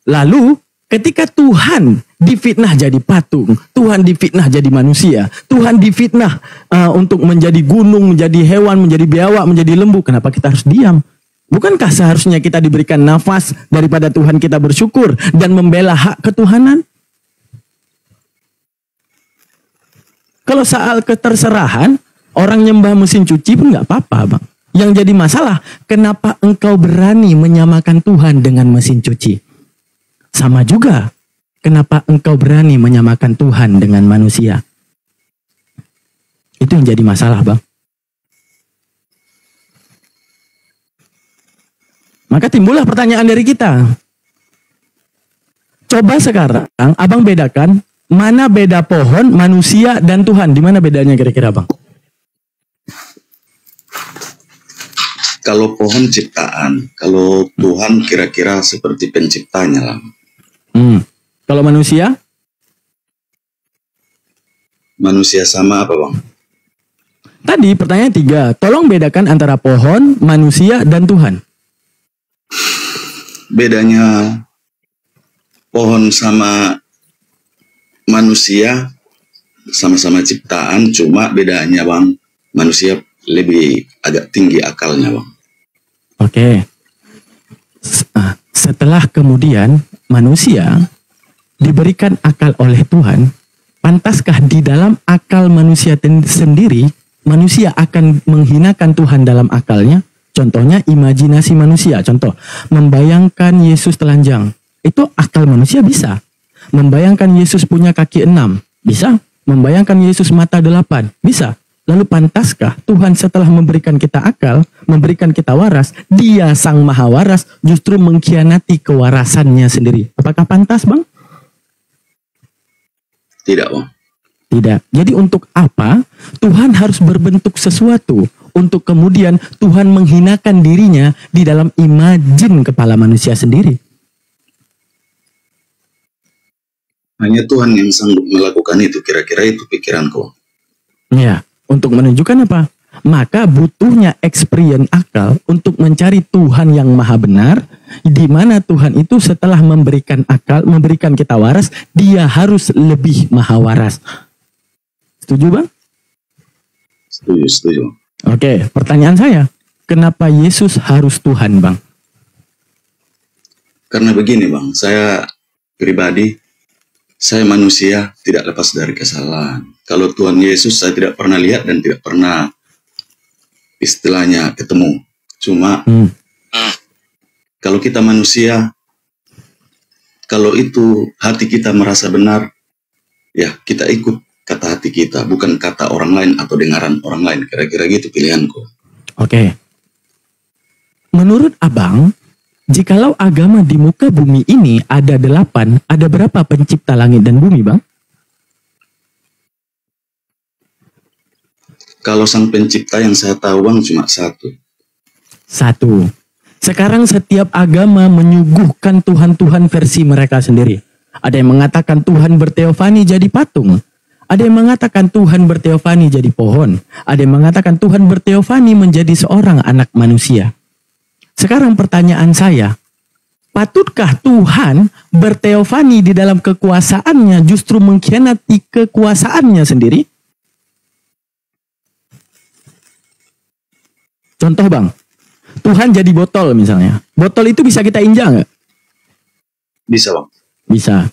Lalu ketika Tuhan difitnah jadi patung, Tuhan difitnah jadi manusia, Tuhan difitnah untuk menjadi gunung, menjadi hewan, menjadi biawak, menjadi lembu, kenapa kita harus diam? Bukankah seharusnya kita diberikan nafas daripada Tuhan kita bersyukur dan membela hak ketuhanan? Kalau soal keterserahan, orang nyembah mesin cuci pun nggak apa-apa Bang. Yang jadi masalah, kenapa engkau berani menyamakan Tuhan dengan mesin cuci? Sama juga, kenapa engkau berani menyamakan Tuhan dengan manusia? Itu yang jadi masalah Bang. Maka timbullah pertanyaan dari kita. Coba sekarang Abang bedakan mana beda pohon, manusia, dan Tuhan. Di mana bedanya kira-kira Bang? Kalau pohon ciptaan, kalau Tuhan kira-kira seperti penciptanya lah. Kalau manusia? Manusia sama apa Bang? Tadi pertanyaan 3. Tolong bedakan antara pohon, manusia, dan Tuhan. Bedanya pohon sama manusia, sama-sama ciptaan, cuma bedanya Bang, manusia lebih agak tinggi akalnya Bang. Oke. Setelah kemudian manusia diberikan akal oleh Tuhan, pantaskah di dalam akal manusia sendiri, manusia akan menghinakan Tuhan dalam akalnya? Contohnya imajinasi manusia. Contoh, membayangkan Yesus telanjang. Itu akal manusia bisa. Membayangkan Yesus punya kaki 6. Bisa. Membayangkan Yesus mata 8. Bisa. Lalu pantaskah Tuhan setelah memberikan kita akal, memberikan kita waras, Dia Sang Maha Waras justru mengkhianati kewarasannya sendiri? Apakah pantas, Bang? Tidak Bang. Tidak. Jadi untuk apa Tuhan harus berbentuk sesuatu untuk kemudian Tuhan menghinakan dirinya di dalam imajin kepala manusia sendiri? Hanya Tuhan yang sanggup melakukan itu, kira-kira itu pikiranku. Ya, untuk menunjukkan apa? Maka butuhnya experience akal untuk mencari Tuhan yang maha benar, di mana Tuhan itu setelah memberikan akal, memberikan kita waras, Dia harus lebih maha waras. Setuju Bang? Setuju. Oke, pertanyaan saya, kenapa Yesus harus Tuhan Bang? Karena begini Bang, saya pribadi, saya manusia tidak lepas dari kesalahan. Kalau Tuhan Yesus saya tidak pernah lihat dan tidak pernah istilahnya ketemu. Cuma kalau kita manusia, kalau itu hati kita merasa benar, ya kita ikut kata hati kita, bukan kata orang lain atau dengaran orang lain. Kira-kira gitu pilihanku. Oke. Menurut Abang, jikalau agama di muka bumi ini ada 8, ada berapa pencipta langit dan bumi, Bang? Kalau sang pencipta yang saya tahu Bang cuma 1. 1. Sekarang setiap agama menyuguhkan Tuhan-Tuhan versi mereka sendiri. Ada yang mengatakan Tuhan berteofani jadi patung. Ada yang mengatakan Tuhan berteofani jadi pohon. Ada yang mengatakan Tuhan berteofani menjadi seorang anak manusia. Sekarang pertanyaan saya, patutkah Tuhan berteofani di dalam kekuasaannya justru mengkhianati kekuasaannya sendiri? Contoh Bang, Tuhan jadi botol misalnya. Botol itu bisa kita injak nggak? Bisa Bang. Bisa.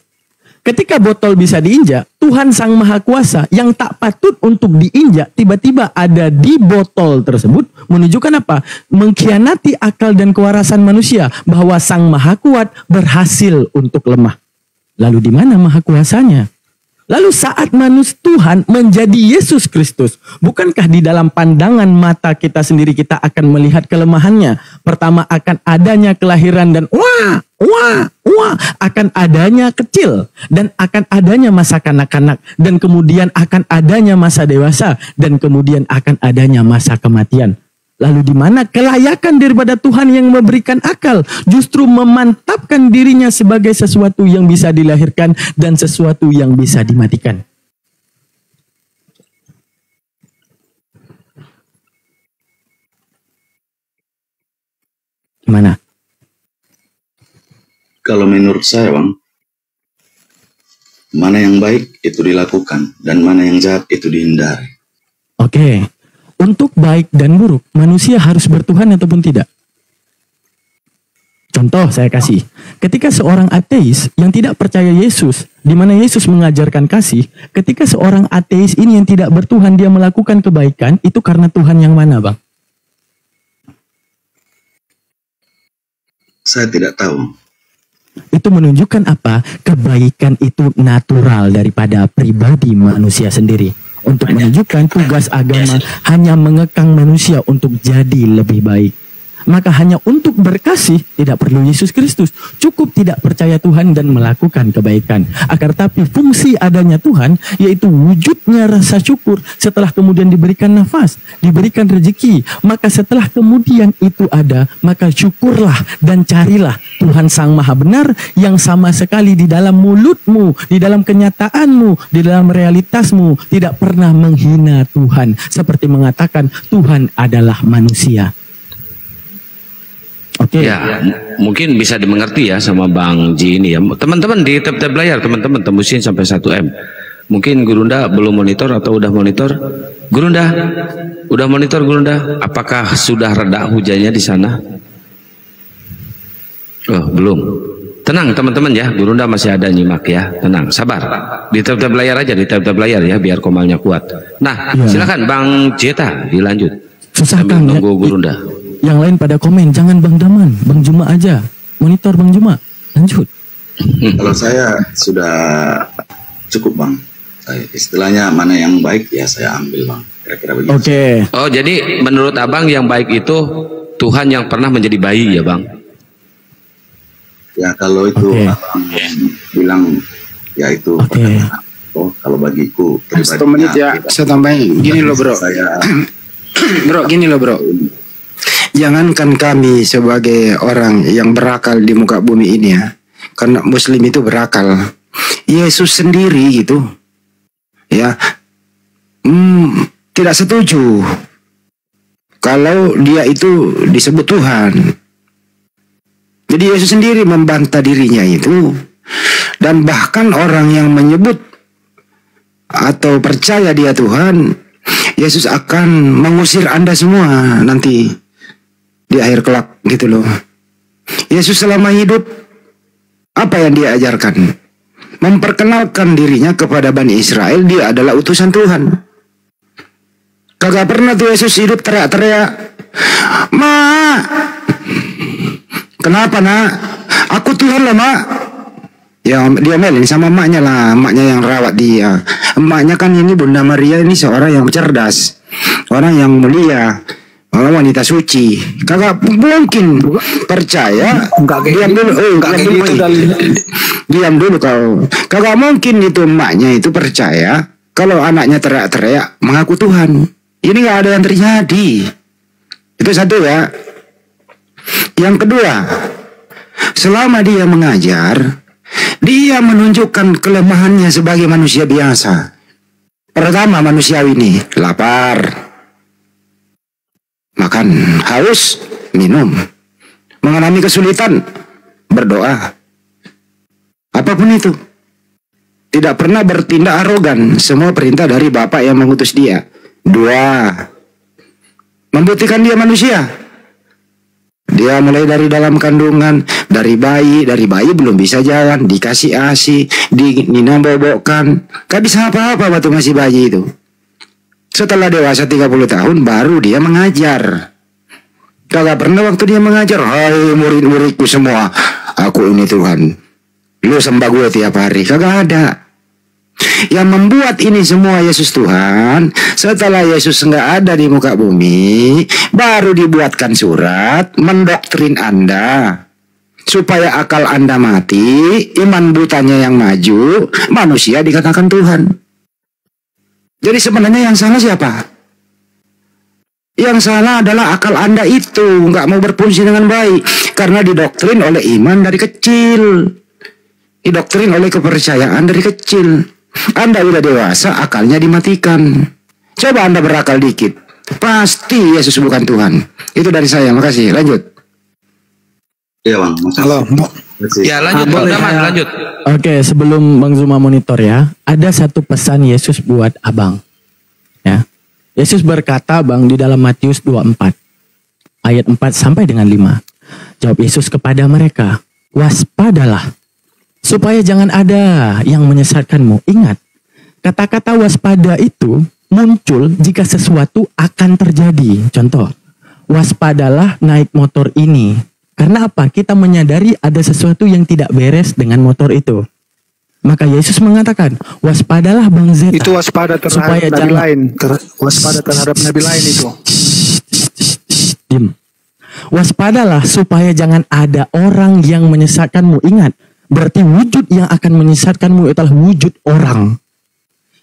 Ketika botol bisa diinjak, Tuhan Sang Maha Kuasa yang tak patut untuk diinjak tiba-tiba ada di botol tersebut, menunjukkan apa? Mengkhianati akal dan kewarasan manusia bahwa Sang Maha Kuat berhasil untuk lemah. Lalu di mana Maha Kuasanya? Lalu saat manusia Tuhan menjadi Yesus Kristus, bukankah di dalam pandangan mata kita sendiri kita akan melihat kelemahannya? Pertama akan adanya kelahiran dan akan adanya kecil dan akan adanya masa kanak-kanak dan kemudian akan adanya masa dewasa dan kemudian akan adanya masa kematian. Lalu di mana kelayakan daripada Tuhan yang memberikan akal justru memantapkan dirinya sebagai sesuatu yang bisa dilahirkan dan sesuatu yang bisa dimatikan? Gimana? Kalau menurut saya Bang, mana yang baik itu dilakukan dan mana yang jahat itu dihindari. Oke. Untuk baik dan buruk, manusia harus bertuhan ataupun tidak? Contoh saya kasih. Ketika seorang ateis yang tidak percaya Yesus, di mana Yesus mengajarkan kasih, ketika seorang ateis ini yang tidak bertuhan, dia melakukan kebaikan, itu karena Tuhan yang mana, Bang? Saya tidak tahu. Itu menunjukkan apa? Kebaikan itu natural daripada pribadi manusia sendiri. Untuk menunjukkan tugas agama hanya mengekang manusia untuk jadi lebih baik. Maka hanya untuk berkasih tidak perlu Yesus Kristus. Cukup tidak percaya Tuhan dan melakukan kebaikan. Akan tapi fungsi adanya Tuhan yaitu wujudnya rasa syukur setelah kemudian diberikan nafas, diberikan rezeki. Maka setelah kemudian itu ada, maka syukurlah dan carilah Tuhan Sang Maha Benar yang sama sekali di dalam mulutmu, di dalam kenyataanmu, di dalam realitasmu tidak pernah menghina Tuhan. Seperti mengatakan Tuhan adalah manusia. Oke. Ya, mungkin bisa dimengerti ya sama Bang Ji ini ya. Teman-teman di tab-tab layar, teman-teman tembusin sampai 1M. Mungkin Gurunda belum monitor atau udah monitor? Gurunda, udah monitor Gurunda? Apakah sudah reda hujannya di sana? Oh, belum. Tenang teman-teman ya, Gurunda masih ada nyimak ya. Tenang, sabar. Di tab-tab layar aja, di tab-tab layar ya, biar komalnya kuat. Nah, silakan Bang Jeta dilanjut. Susah Kang, tunggu Gurunda. Yang lain pada komen, jangan Bang Daman, Bang Juma aja. Monitor Bang Juma, lanjut. Kalau saya sudah cukup Bang. Istilahnya mana yang baik ya saya ambil Bang. Kira-kira begitu. Oke. Oh, jadi menurut Abang yang baik itu Tuhan yang pernah menjadi bayi ya Bang? Ya kalau itu Abang bilang ya itu oh, kalau bagiku pribadi. 1 menit ya, saya tambahin. Gini loh bro. Bro, gini loh bro. Jangankan kami sebagai orang yang berakal di muka bumi ini ya. Karena Muslim itu berakal. Yesus sendiri gitu. Ya, tidak setuju kalau dia itu disebut Tuhan. Jadi Yesus sendiri membantah dirinya itu. Dan bahkan orang yang menyebut atau percaya dia Tuhan, Yesus akan mengusir Anda semua nanti di akhir kelak gitu loh. Yesus selama hidup apa yang dia ajarkan? Memperkenalkan dirinya kepada Bani Israel, dia adalah utusan Tuhan. Kagak pernah tuh Yesus hidup teriak-teriak, "Ma, kenapa nak? Aku Tuhan lah mak." Ya dia melin sama emaknya lah, emaknya yang rawat dia. Emaknya kan ini Bunda Maria ini seorang yang cerdas, orang yang mulia, orang wanita suci. Kagak mungkin percaya. Diam dulu, diam dulu kau. Kagak mungkin itu emaknya itu percaya kalau anaknya teriak-teriak mengaku Tuhan. Ini nggak ada yang terjadi. Itu satu ya. Yang kedua, selama dia mengajar, dia menunjukkan kelemahannya sebagai manusia biasa. Pertama, manusiawi ini lapar, makan, haus, minum, mengalami kesulitan, berdoa. Apapun itu. Tidak pernah bertindak arogan. Semua perintah dari Bapa yang mengutus dia. 2. Membuktikan dia manusia. Dia mulai dari dalam kandungan, dari bayi belum bisa jalan, dikasih ASI, Nina bobokkan. Gak bisa apa-apa waktu masih bayi itu. Setelah dewasa 30 tahun baru dia mengajar. Kagak pernah waktu dia mengajar, "Hai murid-muridku semua, aku ini Tuhan. Lu sembah gue tiap hari." Kagak ada. Yang membuat ini semua Yesus Tuhan. Setelah Yesus nggak ada di muka bumi, baru dibuatkan surat mendoktrin Anda supaya akal Anda mati, iman butanya yang maju, manusia dikatakan Tuhan. Jadi sebenarnya yang salah siapa? Yang salah adalah akal Anda itu nggak mau berfungsi dengan baik karena didoktrin oleh iman dari kecil, didoktrin oleh kepercayaan dari kecil. Anda udah dewasa, akalnya dimatikan. Coba Anda berakal dikit, pasti Yesus bukan Tuhan. Itu dari saya, makasih. Lanjut. Iya Bang, halo. Ya lanjut Bang Daman, lanjut. Oke, sebelum Bang Zuma monitor ya, ada satu pesan Yesus buat Abang. Ya, Yesus berkata Bang di dalam Matius 24 ayat 4 sampai dengan 5. Jawab Yesus kepada mereka, "Waspadalah, supaya jangan ada yang menyesatkanmu." Ingat, kata-kata waspada itu muncul jika sesuatu akan terjadi. Contoh, waspadalah naik motor ini. Karena apa? Kita menyadari ada sesuatu yang tidak beres dengan motor itu. Maka Yesus mengatakan, waspadalah Bang Zeta. Itu waspada terhadap nabi lain. Waspada terhadap nabi lain itu. Diam. Waspadalah supaya jangan ada orang yang menyesatkanmu. Ingat, berarti wujud yang akan menyesatkanmu adalah wujud orang.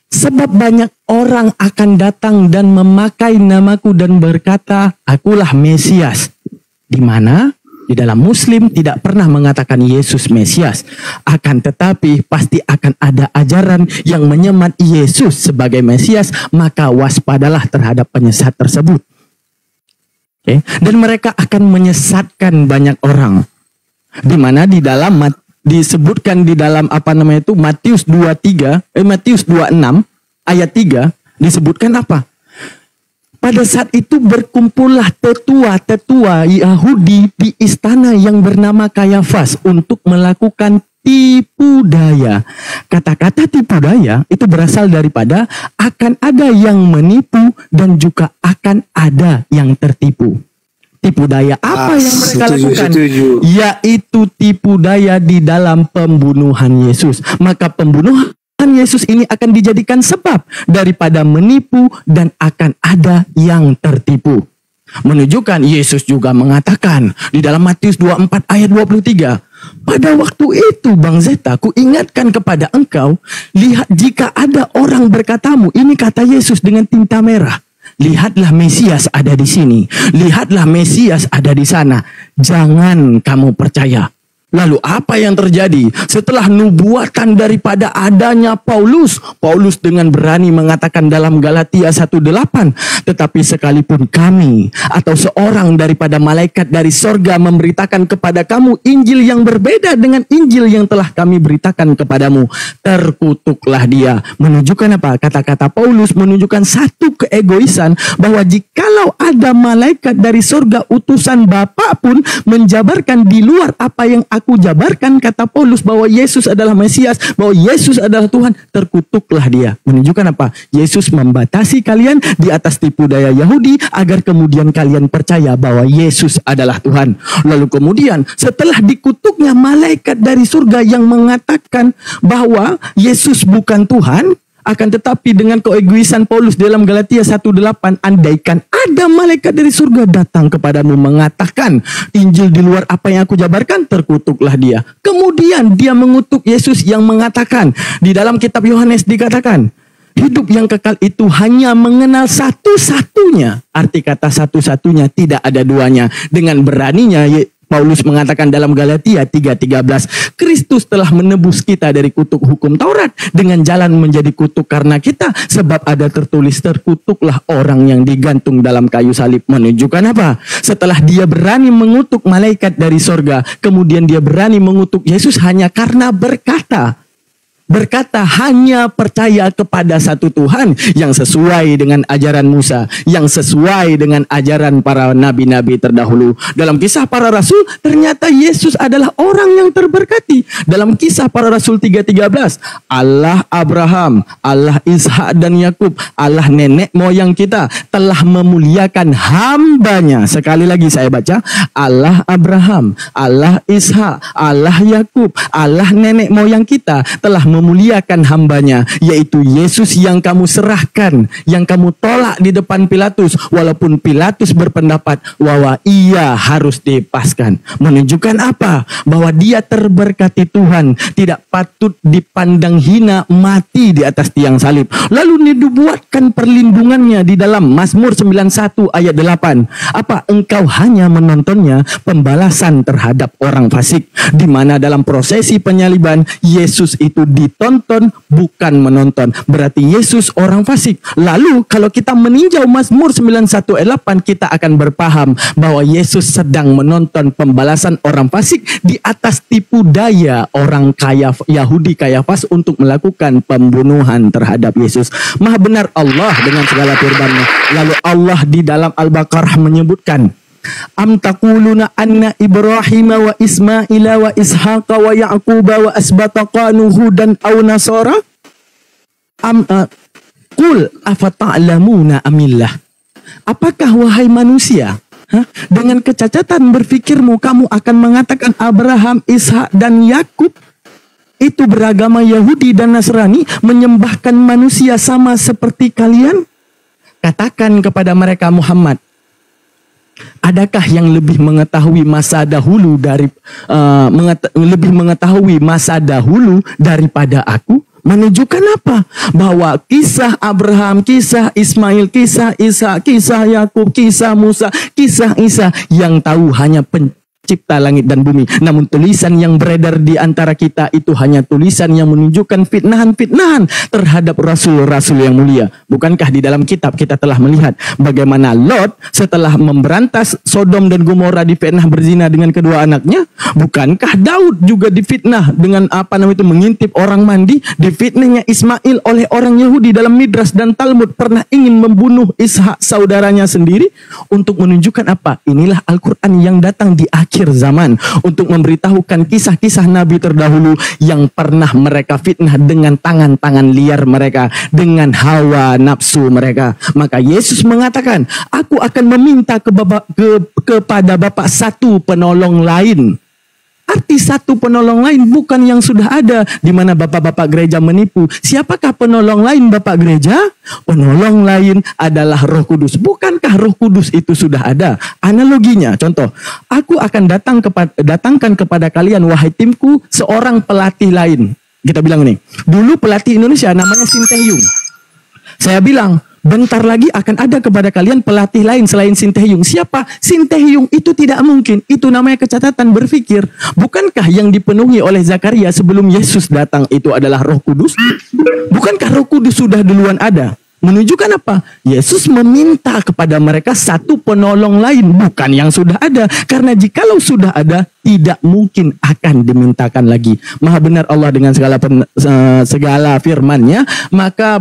Sebab banyak orang akan datang dan memakai namaku dan berkata, "Akulah Mesias." Di mana? Di dalam Muslim tidak pernah mengatakan Yesus Mesias. Akan tetapi pasti akan ada ajaran yang menyemat Yesus sebagai Mesias. Maka waspadalah terhadap penyesat tersebut. Okay? Dan mereka akan menyesatkan banyak orang. Di mana di dalam disebutkan di dalam Matius 26 ayat 3 disebutkan apa? Pada saat itu berkumpullah tetua-tetua Yahudi di istana yang bernama Kayafas untuk melakukan tipu daya. Kata-kata tipu daya itu berasal daripada akan ada yang menipu dan juga akan ada yang tertipu. Tipu daya apa yang mereka lakukan? Yaitu tipu daya di dalam pembunuhan Yesus. Maka pembunuhan Yesus ini akan dijadikan sebab daripada menipu dan akan ada yang tertipu. Menunjukkan Yesus juga mengatakan di dalam Matius 24 ayat 23. Pada waktu itu Bang Zeta, ku ingatkan kepada engkau, lihat jika ada orang berkatamu, ini kata Yesus dengan tinta merah. Lihatlah Mesias ada di sini. Lihatlah Mesias ada di sana. Jangan kamu percaya. Lalu apa yang terjadi? Setelah nubuatan daripada adanya Paulus dengan berani mengatakan dalam Galatia 1:8, tetapi sekalipun kami atau seorang daripada malaikat dari sorga memberitakan kepada kamu Injil yang berbeda dengan Injil yang telah kami beritakan kepadamu, terkutuklah dia. Menunjukkan apa? Kata-kata Paulus menunjukkan satu keegoisan, bahwa jikalau ada malaikat dari sorga utusan Bapa pun menjabarkan di luar apa yang aku jabarkan, kata Paulus, bahwa Yesus adalah Mesias, bahwa Yesus adalah Tuhan, terkutuklah dia. Menunjukkan apa? Yesus membatasi kalian di atas tipu daya Yahudi agar kemudian kalian percaya bahwa Yesus adalah Tuhan. Lalu kemudian setelah dikutuknya malaikat dari surga yang mengatakan bahwa Yesus bukan Tuhan, akan tetapi dengan keegoisan Paulus dalam Galatia 1:8, andaikan ada malaikat dari surga datang kepadamu mengatakan Injil di luar apa yang aku jabarkan, terkutuklah dia. Kemudian dia mengutuk Yesus yang mengatakan di dalam kitab Yohanes dikatakan, hidup yang kekal itu hanya mengenal satu-satunya. Arti kata satu-satunya tidak ada duanya. Dengan beraninya Paulus mengatakan dalam Galatia 3:13, Kristus telah menebus kita dari kutuk hukum Taurat dengan jalan menjadi kutuk karena kita, sebab ada tertulis, terkutuklah orang yang digantung dalam kayu salib. Menunjukkan apa? Setelah dia berani mengutuk malaikat dari sorga, kemudian dia berani mengutuk Yesus hanya karena berkata hanya percaya kepada satu Tuhan yang sesuai dengan ajaran Musa, yang sesuai dengan ajaran para nabi-nabi terdahulu. Dalam kisah para rasul, ternyata Yesus adalah orang yang terberkati. Dalam kisah para rasul 3:13, Allah Abraham, Allah Ishak dan Yakub, Allah nenek moyang kita telah memuliakan hambanya. Sekali lagi saya baca, Allah Abraham, Allah Ishak, Allah Yakub, Allah nenek moyang kita telah memuliakan hambanya, yaitu Yesus yang kamu serahkan, yang kamu tolak di depan Pilatus, walaupun Pilatus berpendapat bahwa ia harus dilepaskan. Menunjukkan apa? Bahwa dia terberkati Tuhan, tidak patut dipandang hina, mati di atas tiang salib. Lalu dibuatkan perlindungannya di dalam Mazmur 91 ayat 8. Apa? Engkau hanya menontonnya, pembalasan terhadap orang fasik. Di mana dalam prosesi penyaliban, Yesus itu ditonton, bukan menonton. Berarti Yesus orang fasik. Lalu kalau kita meninjau Mazmur 91 ayat 8, kita akan berpaham bahwa Yesus sedang menonton pembalasan orang fasik di atas tipu daya orang Yahudi Kayafas untuk melakukan pembunuhan terhadap Yesus. Maha benar Allah dengan segala firman-Nya. Lalu Allah di dalam Al-Baqarah menyebutkan, am taquluna anna Ibrahim wa Ismaila wa Ishaqa wa Yaquba wa asbataqa Nuhudan aw Nasara qul afata'lamuna amillah. Apakah wahai manusia, dengan kecacatan berfikirmu kamu akan mengatakan Abraham, Ishak dan Yakub itu beragama Yahudi dan Nasrani, menyembahkan manusia sama seperti kalian? Katakan kepada mereka, Muhammad, adakah yang lebih mengetahui masa dahulu daripada aku? Menunjukkan apa? Bahwa kisah Abraham, kisah Ismail, kisah Ishak, kisah Yakub, kisah Musa, kisah Isa, yang tahu hanya cipta langit dan bumi. Namun tulisan yang beredar di antara kita itu hanya tulisan yang menunjukkan fitnahan-fitnahan terhadap rasul-rasul yang mulia. Bukankah di dalam kitab kita telah melihat bagaimana Lot setelah memberantas Sodom dan Gomora difitnah berzina dengan kedua anaknya? Bukankah Daud juga difitnah dengan mengintip orang mandi? Difitnahnya Ismail oleh orang Yahudi dalam Midras dan Talmud pernah ingin membunuh Ishak saudaranya sendiri untuk menunjukkan apa? Inilah Al-Quran yang datang di akhir zaman untuk memberitahukan kisah-kisah Nabi terdahulu yang pernah mereka fitnah dengan tangan-tangan liar mereka, dengan hawa nafsu mereka. Maka Yesus mengatakan, aku akan meminta kepada Bapa satu penolong lain. Arti satu penolong lain bukan yang sudah ada, di mana bapak-bapak gereja menipu. Siapakah penolong lain bapak gereja? Penolong lain adalah Roh Kudus. Bukankah Roh Kudus itu sudah ada? Analoginya, contoh, aku akan datangkan kepada kalian, wahai timku, seorang pelatih lain. Kita bilang ini, dulu pelatih Indonesia namanya Sinteyong. Saya bilang, bentar lagi akan ada kepada kalian pelatih lain selain Sinteyong. Siapa? Sinteyong itu tidak mungkin. Itu namanya kecacatan berpikir. Bukankah yang dipenuhi oleh Zakaria sebelum Yesus datang itu adalah Roh Kudus? Bukankah Roh Kudus sudah duluan ada? Menunjukkan apa? Yesus meminta kepada mereka satu penolong lain, bukan yang sudah ada. Karena jikalau sudah ada, tidak mungkin akan dimintakan lagi. Maha benar Allah dengan segala firman-Nya. Maka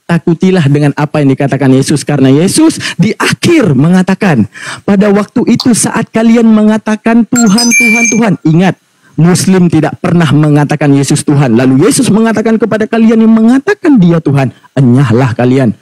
takutilah dengan apa yang dikatakan Yesus, karena Yesus di akhir mengatakan, pada waktu itu saat kalian mengatakan Tuhan, Tuhan, Tuhan. Ingat, Muslim tidak pernah mengatakan Yesus Tuhan. Lalu Yesus mengatakan kepada kalian yang mengatakan Dia Tuhan, enyahlah kalian.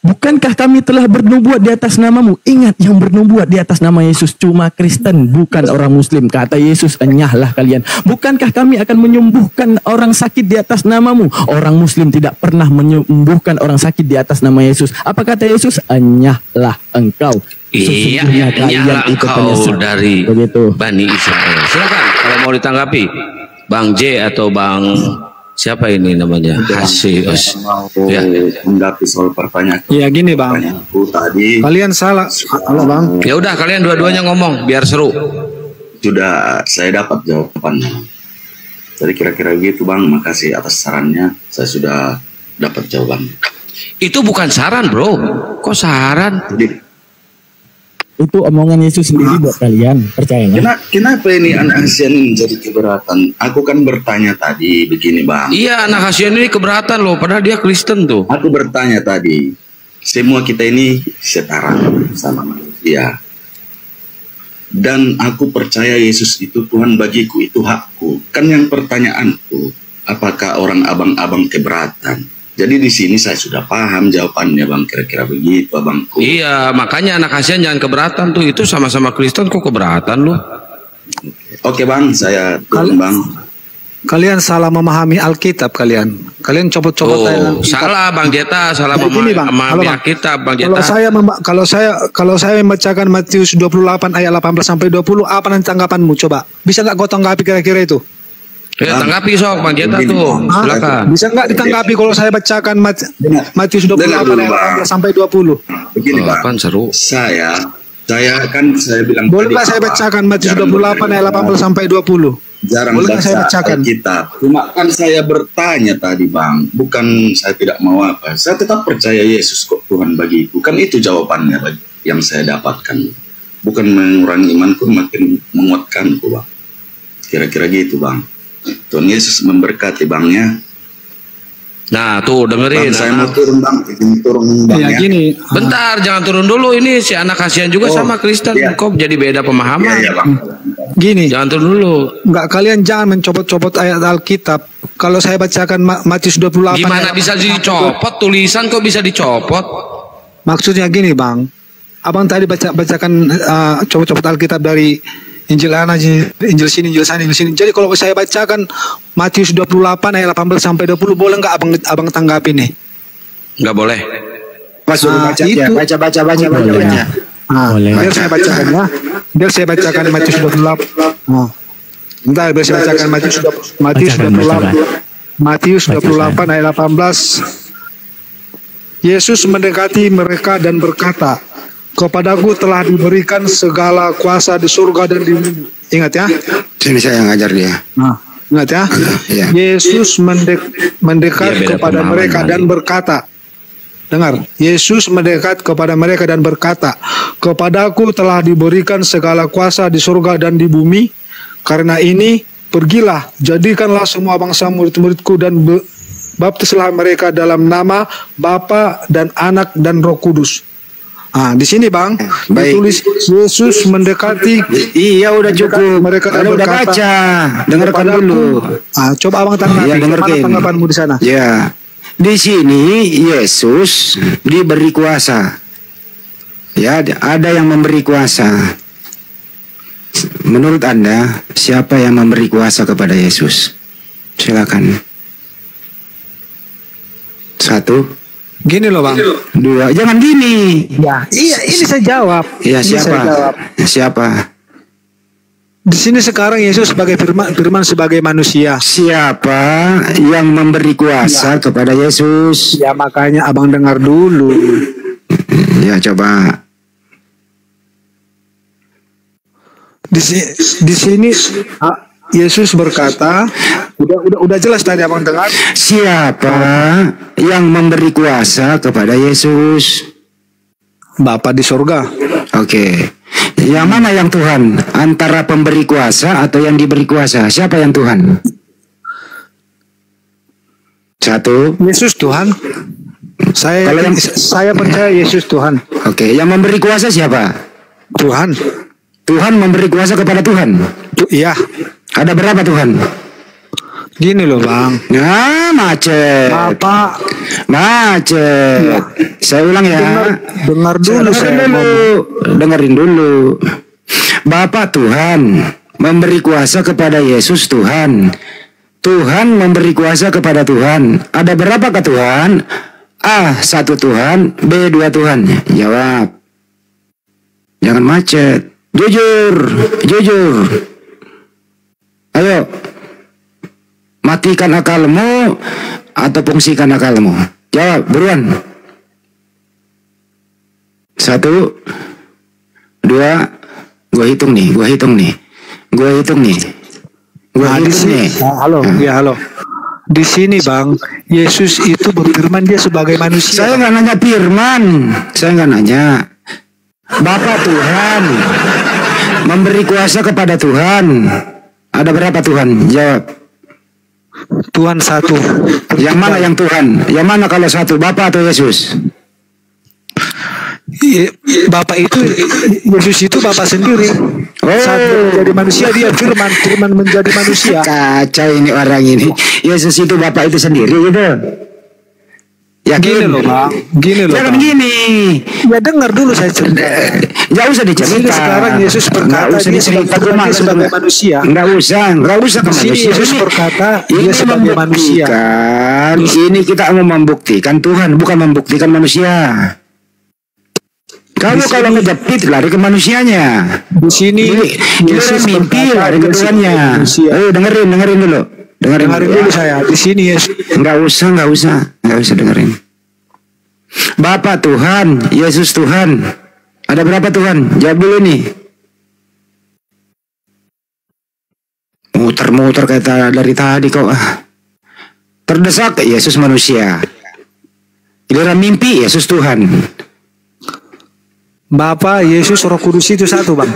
Bukankah kami telah bernubuat di atas namamu? Ingat, yang bernubuat di atas nama Yesus cuma Kristen, bukan orang Muslim. Kata Yesus, enyahlah kalian. Bukankah kami akan menyembuhkan orang sakit di atas namamu? Orang Muslim tidak pernah menyembuhkan orang sakit di atas nama Yesus. Apa kata Yesus? Enyahlah engkau. Iya, enyahlah engkau dari Bani Israel. Silakan kalau mau ditanggapi, Bang J atau Bang siapa ini namanya? Hasius. Ya, menanggapi soal pertanyaan. Ya gini Bang. Tadi kalian salah. Halo Bang. Ya udah kalian dua-duanya ngomong biar seru. Sudah saya dapat jawabannya. Jadi kira-kira gitu Bang. Makasih atas sarannya. Saya sudah dapat jawabannya. Itu bukan saran, Bro. Kok saran? Itu omongan Yesus sendiri buat kalian, percaya nggak? Kenapa ini anak Hasian ini jadi keberatan? Aku kan bertanya tadi begini Bang. Iya, anak Hasian ini keberatan loh, padahal dia Kristen tuh. Aku bertanya tadi, semua kita ini setara sama manusia. Dan aku percaya Yesus itu Tuhan bagiku, itu hakku. Kan yang pertanyaanku, apakah orang abang-abang keberatan? Jadi di sini saya sudah paham jawabannya Bang, kira-kira begitu Abangku. Iya, makanya anak Hasian jangan keberatan tuh, itu sama-sama Kristen kok keberatan lu. Oke Bang, saya turun Bang. Kalian salah memahami Alkitab kalian. Kalian copot-copot salah Bang Jeta, salah memahami Alkitab Bang Jeta. Kalau saya membacakan Matius 28 ayat 18 sampai 20, apa nanti tanggapanmu? Coba. Bisa nggak kau tanggapi kira-kira itu? Ya, tanggapi sok Bang Jeta tuh. Silakan. Bisa nggak ditanggapi kalau saya bacakan Matius 28 ayat 18 sampai 20? Begini Pak. Seru. Saya bilang boleh nggak saya bacakan Matius 28 ayat 18 sampai 20? Jarang boleh saya bacakan kitab. Cuma kan saya bertanya tadi Bang, bukan saya tidak mau apa. Saya tetap percaya Yesus kok Tuhan bagiku. Kan itu jawabannya yang saya dapatkan. Bukan mengurangi imanku, makin menguatkanku Bang. Kira-kira gitu Bang. Tuhan Yesus memberkati Bangnya. Nah tuh dengerin. Bang, saya mau turun Bang, turun Bang ya. Gini. Bentar, jangan turun dulu. Ini si anak Kasihan juga sama Kristen. Iya. Kok jadi beda pemahaman? Iya, Bang. Gini. Jangan turun dulu. Enggak, kalian jangan mencopot-copot ayat Alkitab. Kalau saya bacakan Matius 28. Gimana bisa dicopot? Tulisan kok bisa dicopot? Maksudnya gini Bang. Abang tadi bacakan copot-copot Alkitab dari Injil Ana, Injil sini, Injil sana, Injil sini. Jadi kalau saya bacakan Matius 28 ayat 18 sampai 20, boleh nggak abang tanggapi nih? Nggak boleh. Baca ya, baca. Biar saya bacakan ya. Biar saya bacakan Matius 28. Bentar, biar saya bacakan Matius 28 ayat 18. Yesus mendekati mereka dan berkata, kepadaku telah diberikan segala kuasa di surga dan di bumi. Ingat ya. Sini saya ngajar dia. Nah, ingat ya. Ya. Yesus mendekat kepada mereka dan berkata, dengar, Yesus mendekat kepada mereka dan berkata, kepadaku telah diberikan segala kuasa di surga dan di bumi. Karena ini, pergilah, jadikanlah semua bangsa murid-muridku dan baptislah mereka dalam nama Bapa dan Anak dan Roh Kudus. Ah, di sini Bang, ditulis Yesus mendekati. Iya, udah cukup. Mereka udah baca. Dengarkan dulu. Ah, coba Abang tanggapi. Ya, Mana tanggapanmu di sana? Ya. Di sini Yesus diberi kuasa. Ya, ada yang memberi kuasa. Menurut Anda, siapa yang memberi kuasa kepada Yesus? Silakan. 1. Gini loh Bang. 2. Jangan gini. Ya, iya, ini saya jawab. Iya, siapa? Siapa? Di sini sekarang Yesus sebagai firman sebagai manusia. Siapa yang memberi kuasa kepada Yesus? Ya, makanya Abang dengar dulu. Ya, coba. Di sini Yesus berkata, udah jelas tadi Abang dengar. Siapa yang memberi kuasa kepada Yesus? Bapa di surga. Oke. Yang mana yang Tuhan? Antara pemberi kuasa atau yang diberi kuasa? Siapa yang Tuhan? 1. Yesus Tuhan. Saya percaya Yesus Tuhan. Oke. Yang memberi kuasa siapa? Tuhan. Tuhan memberi kuasa kepada Tuhan. Iya. Ada berapa Tuhan? Gini loh Bang. Nah, macet. Apa? Macet. Ya. Saya ulang ya. Dengar dulu saya. Dengerin dulu. Bapa Tuhan memberi kuasa kepada Yesus Tuhan. Tuhan memberi kuasa kepada Tuhan. Ada berapakah Tuhan? A. 1 Tuhan. B. 2 Tuhan. Jawab. Jangan macet. Jujur. Ayo. Matikan akalmu atau fungsikan akalmu. Jawab, buruan. 1, 2, gua hitung nih. Halo, ya halo. Di sini Bang, Yesus itu berfirman dia sebagai manusia. Saya nggak nanya firman, saya nggak nanya. Bapa Tuhan memberi kuasa kepada Tuhan. Ada berapa Tuhan? Jawab. Tuhan 1. Yang mana yang Tuhan? Yang mana kalau 1? Bapa atau Yesus? Bapak itu, Yesus itu Bapak sendiri. Saat dia menjadi manusia, dia firman menjadi manusia. Kacau ini orang ini. Yesus itu Bapak itu sendiri gitu. Ya gini loh Bang. Jangan gini. Ya dengar dulu saya cerita. Gak usah dicerita. Sekarang Yesus berkata dia sebagai manusia. Gak usah ke manusia. Yesus berkata dia sebagai manusia. Ini kita mau membuktikan Tuhan, bukan membuktikan manusia. Kamu kalau ngejepit lari ke manusianya. Di sini Yesus mimpi lari ke Tuhannya. Ayo dengerin dulu. Dengerin dulu saya. Di sini Yesus. Nggak usah dengerin. Bapa Tuhan, Yesus Tuhan. Ada berapa Tuhan? Jawab dulu nih. Muter-muter kata dari tadi kok. Terdesak Yesus manusia. Giliran mimpi Yesus Tuhan. Bapa, Yesus, Roh Kudus itu 1 Bang.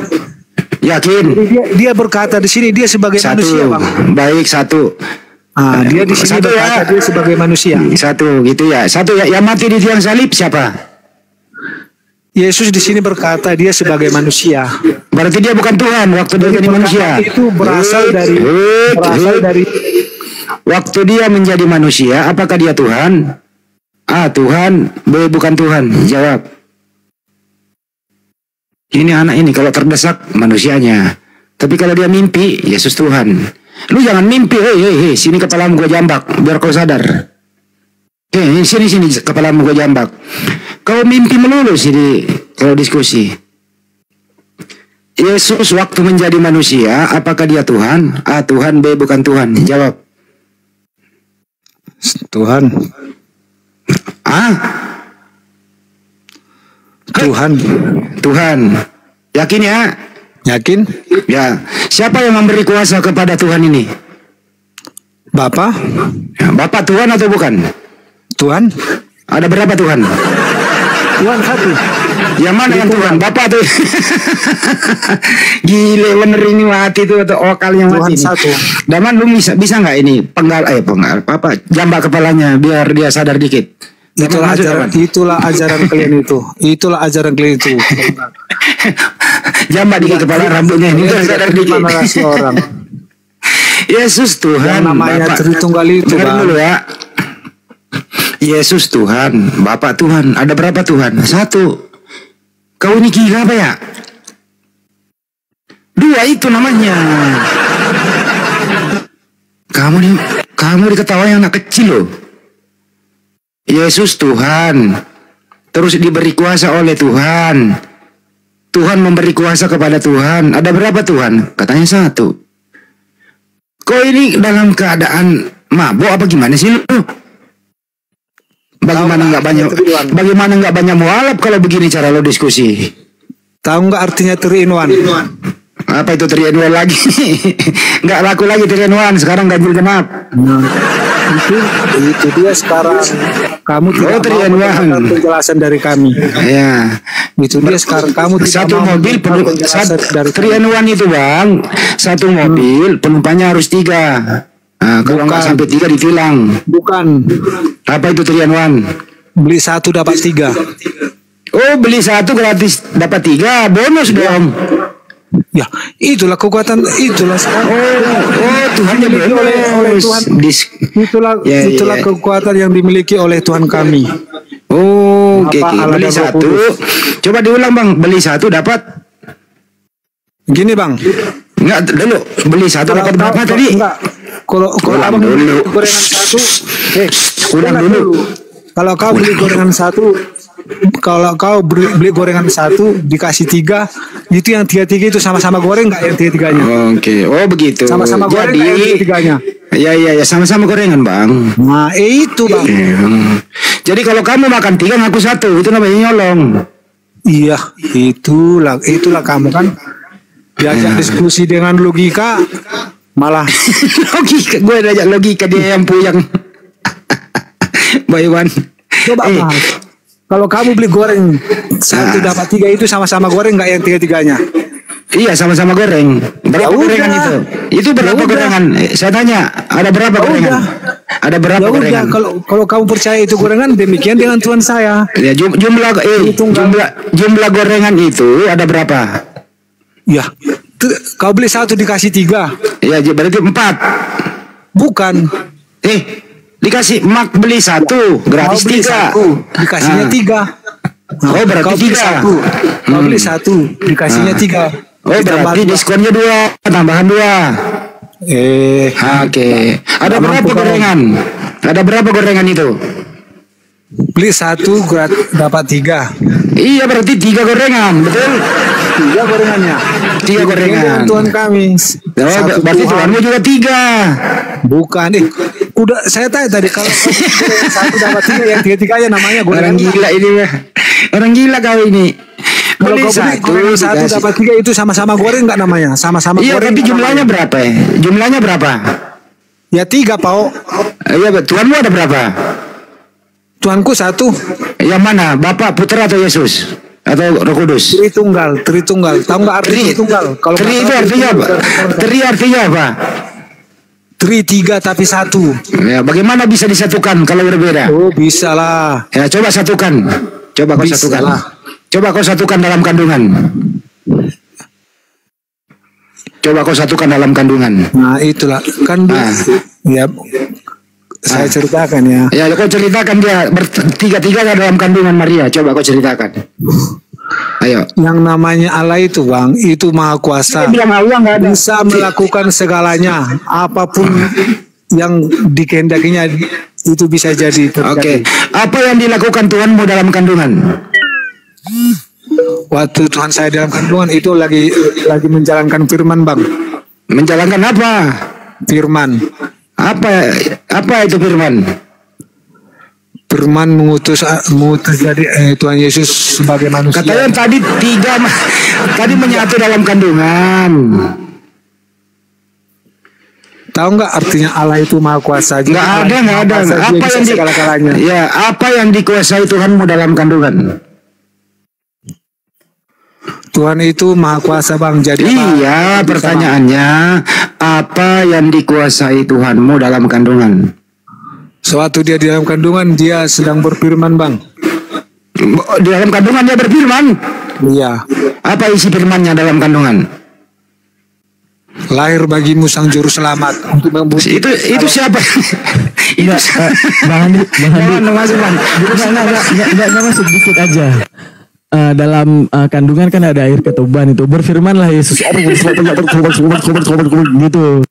Yakin? Dia berkata di sini dia sebagai manusia Bang. Baik 1. Dia di sini berkata dia sebagai manusia. 1 gitu ya. 1 ya. Yang mati di tiang salib siapa? Yesus di sini berkata dia sebagai manusia. Berarti dia bukan Tuhan waktu dia jadi manusia. Itu berasal dari waktu dia menjadi manusia, apakah dia Tuhan? A. Tuhan. B. Bukan Tuhan. Jawab. Ini anak ini kalau terdesak manusianya. Tapi kalau dia mimpi, Yesus Tuhan. Lu jangan mimpi, hei, sini kepalamu gue jambak, biar kau sadar. Sini kepalamu gue jambak. Kau mimpi melulu sini kalau diskusi. Yesus waktu menjadi manusia, apakah dia Tuhan? A. Tuhan. B. Bukan Tuhan. Jawab. Tuhan. Tuhan. Yakin ya? Yakin? Ya. Siapa yang memberi kuasa kepada Tuhan ini? Bapa? Ya, Bapa Tuhan atau bukan? Tuhan? Ada berapa Tuhan? Tuhan satu. Yang mana yang Tuhan? Bapak tuh. Gile bener ini mati tuh atau okal yang mati. Tuhan satu. Daman lu bisa nggak ini penggal apa jambak kepalanya biar dia sadar dikit. Itulah ajaran kalian itu. Itulah ajaran kalian itu. Jambak dikit kepala rambutnya ini biar sadar dikit. Orang. Yesus Tuhan. Yang namanya Tritunggal itu. Dengerin dulu ya. Yesus Tuhan, Bapak Tuhan. Ada berapa Tuhan? Satu. Kau ini gila apa ya? Dua itu namanya. Kamu diketawain anak kecil loh. Yesus Tuhan. Terus diberi kuasa oleh Tuhan. Tuhan memberi kuasa kepada Tuhan. Ada berapa Tuhan? Katanya satu. Kau ini dalam keadaan mabuk apa gimana sih lu? Bagaimana nggak banyak mualaf kalau begini cara lo diskusi? Tahu nggak artinya 3 in 1? Apa itu 3 in 1 lagi? Nggak laku lagi 3 in 1, sekarang ganjil genap. Itu dia sekarang. Kamu tidak mau mendengar penjelasan dari kami. Ya. Itu dia sekarang kamu tidak satu mau mobil penuh dari 3 in 1 itu bang. Satu mobil penumpangnya harus 3. Nah, kalau nggak sampai 3 ditilang. Bukan. Apa itu 3 in 1? Beli 1 dapat 3. Oh, beli 1 gratis dapat 3, bonus dong. Ya, itulah kekuatan, itulah sekarang. Oh, Tuhan dimiliki oleh Tuhan. Itulah kekuatan yang dimiliki oleh Tuhan kami. Oh, oke. Beli 1. Coba diulang bang, beli 1 dapat. Gini bang. Enggak, dulu beli 1 dapat berapa tadi? Enggak. Kalau abang beli gorengan 1, ulang dulu. Kalau kau beli gorengan 1, kalau kau beli gorengan 1 dikasih 3, itu yang 3 itu sama-sama goreng nggak yang 3-nya? Oke. Oh begitu. Sama-sama goreng nggak yang 3-nya? Ya, sama-sama gorengan bang. Nah itu bang. Jadi kalau kamu makan 3 ngaku 1, itu namanya nyolong. Iya, itulah kamu kan diajak diskusi dengan logika, malah logika. Gue diajak logika, dia yang puyang. Baywan. Coba mas, kalau kamu beli goreng 1 dapat 3 itu sama-sama goreng nggak yang 3-3-nya? Iya, sama-sama goreng. Berapa gorengan itu? Itu berapa gorengan? Saya tanya, ada berapa gorengan? Ada berapa gorengan? Kalau kamu percaya itu gorengan, demikian dengan Tuhan saya. Ya, jumlah gorengan itu ada berapa? Ya, kau beli 1 dikasih 3. Ya, berarti 4. Bukan. Dikasih mak beli 1 gratis 3. Dikasihnya 3. Oh berarti kau beli 3. Kau beli 1 dikasihnya 3. Oh berarti diskonnya 2, tambahan 2. Oke. Ada berapa gorengan? Ada berapa gorengan itu? Beli 1 dapat 3. Iya berarti 3 gorengan, betul? 3 gorengannya. 3 gorengan. Tuhan kami. Berarti Tuhanmu juga 3. Bukan udah saya tanya tadi kalau 1 dapat 3 yang 3-3-nya namanya gorengan. Orang gila ini mah. Orang gila kau ini. Kalau kau beli 1 dapat 3 itu sama-sama goreng nggak namanya? Sama-sama iya, goreng. Iya, tapi jumlahnya namanya berapa ya? Jumlahnya berapa? Ya 3, Pak. Iya, Tuhanmu ada berapa? Tuhanku 1. Yang mana? Bapak, Putra atau Yesus? Atau Roh Kudus? Tritunggal. Tahu nggak arti Tritunggal? Kalau Tri itu artinya apa? Tri artinya apa? Tri 3 tapi 1. Ya, bagaimana bisa disatukan kalau berbeda? Oh, bisa lah. Ya, coba satukan. Coba kau satukan. Coba kau satukan dalam kandungan. Coba kau satukan dalam kandungan. Nah, itulah kan. Ya, saya ceritakan ya. Ya, kau ceritakan dia bertiga-tiga dalam kandungan Maria. Coba kau ceritakan. Ayo. Yang namanya Allah itu bang, itu maha kuasa. Bisa melakukan segalanya, apapun yang dikehendakinya itu bisa jadi terjadi. Oke. Apa yang dilakukan Tuhanmu dalam kandungan? Waktu Tuhan saya dalam kandungan itu lagi menjalankan firman bang. Menjalankan apa? Firman. Apa itu firman? berfirman mengutus jadi Tuhan Yesus sebagai manusia. Katanya tadi tadi menyatu dalam kandungan. Tahu nggak artinya Allah itu maha kuasa? Nggak ada. Apa yang dikuasai Tuhanmu dalam kandungan? Tuhan itu maha kuasa, Bang. Jadi iya, pertanyaannya apa yang dikuasai Tuhanmu dalam kandungan? Sewaktu dia di dalam kandungan, dia sedang berfirman, Bang. Di dalam kandungan dia berfirman? Iya. Apa isi firmannya dalam kandungan? Lahir bagimu sang juru selamat untuk membuktikan. Itu siapa? Itu Bang Andi, nggak masuk dikit aja. Dalam kandungan kan ada air ketuban itu, berfirmanlah Yesus gitu.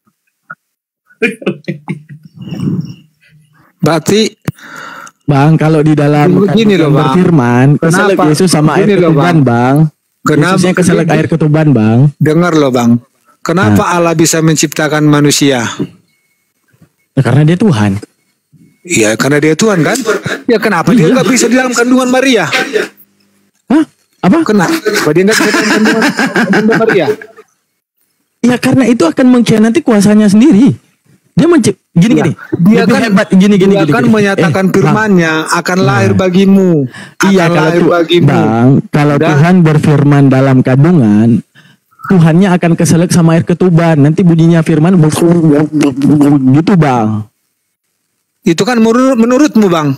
Berarti Bang, kalau di dalam kandungan berfirman keselak Yesus sama air ketuban, Bang. Yesusnya keselak air ketuban, Bang. Dengar loh, Bang. Kenapa Allah bisa menciptakan manusia? Karena dia Tuhan. Iya, karena dia Tuhan kan? Ya kenapa dia nggak bisa di dalam kandungan Maria? Hah? Apa? Kenapa dia nggak bisa di dalam kandungan Maria? Ya karena itu akan mengkhianati kuasanya sendiri. Dia gini. Dia kan hebat gini. Menyatakan firman-Nya akan lahir bagimu. Iya, Bang, kalau Tuhan berfirman dalam kandungan, Tuhannya akan keselak sama air ketuban. Nanti bunyinya firman gitu, Bang. Itu kan menurutmu, Bang.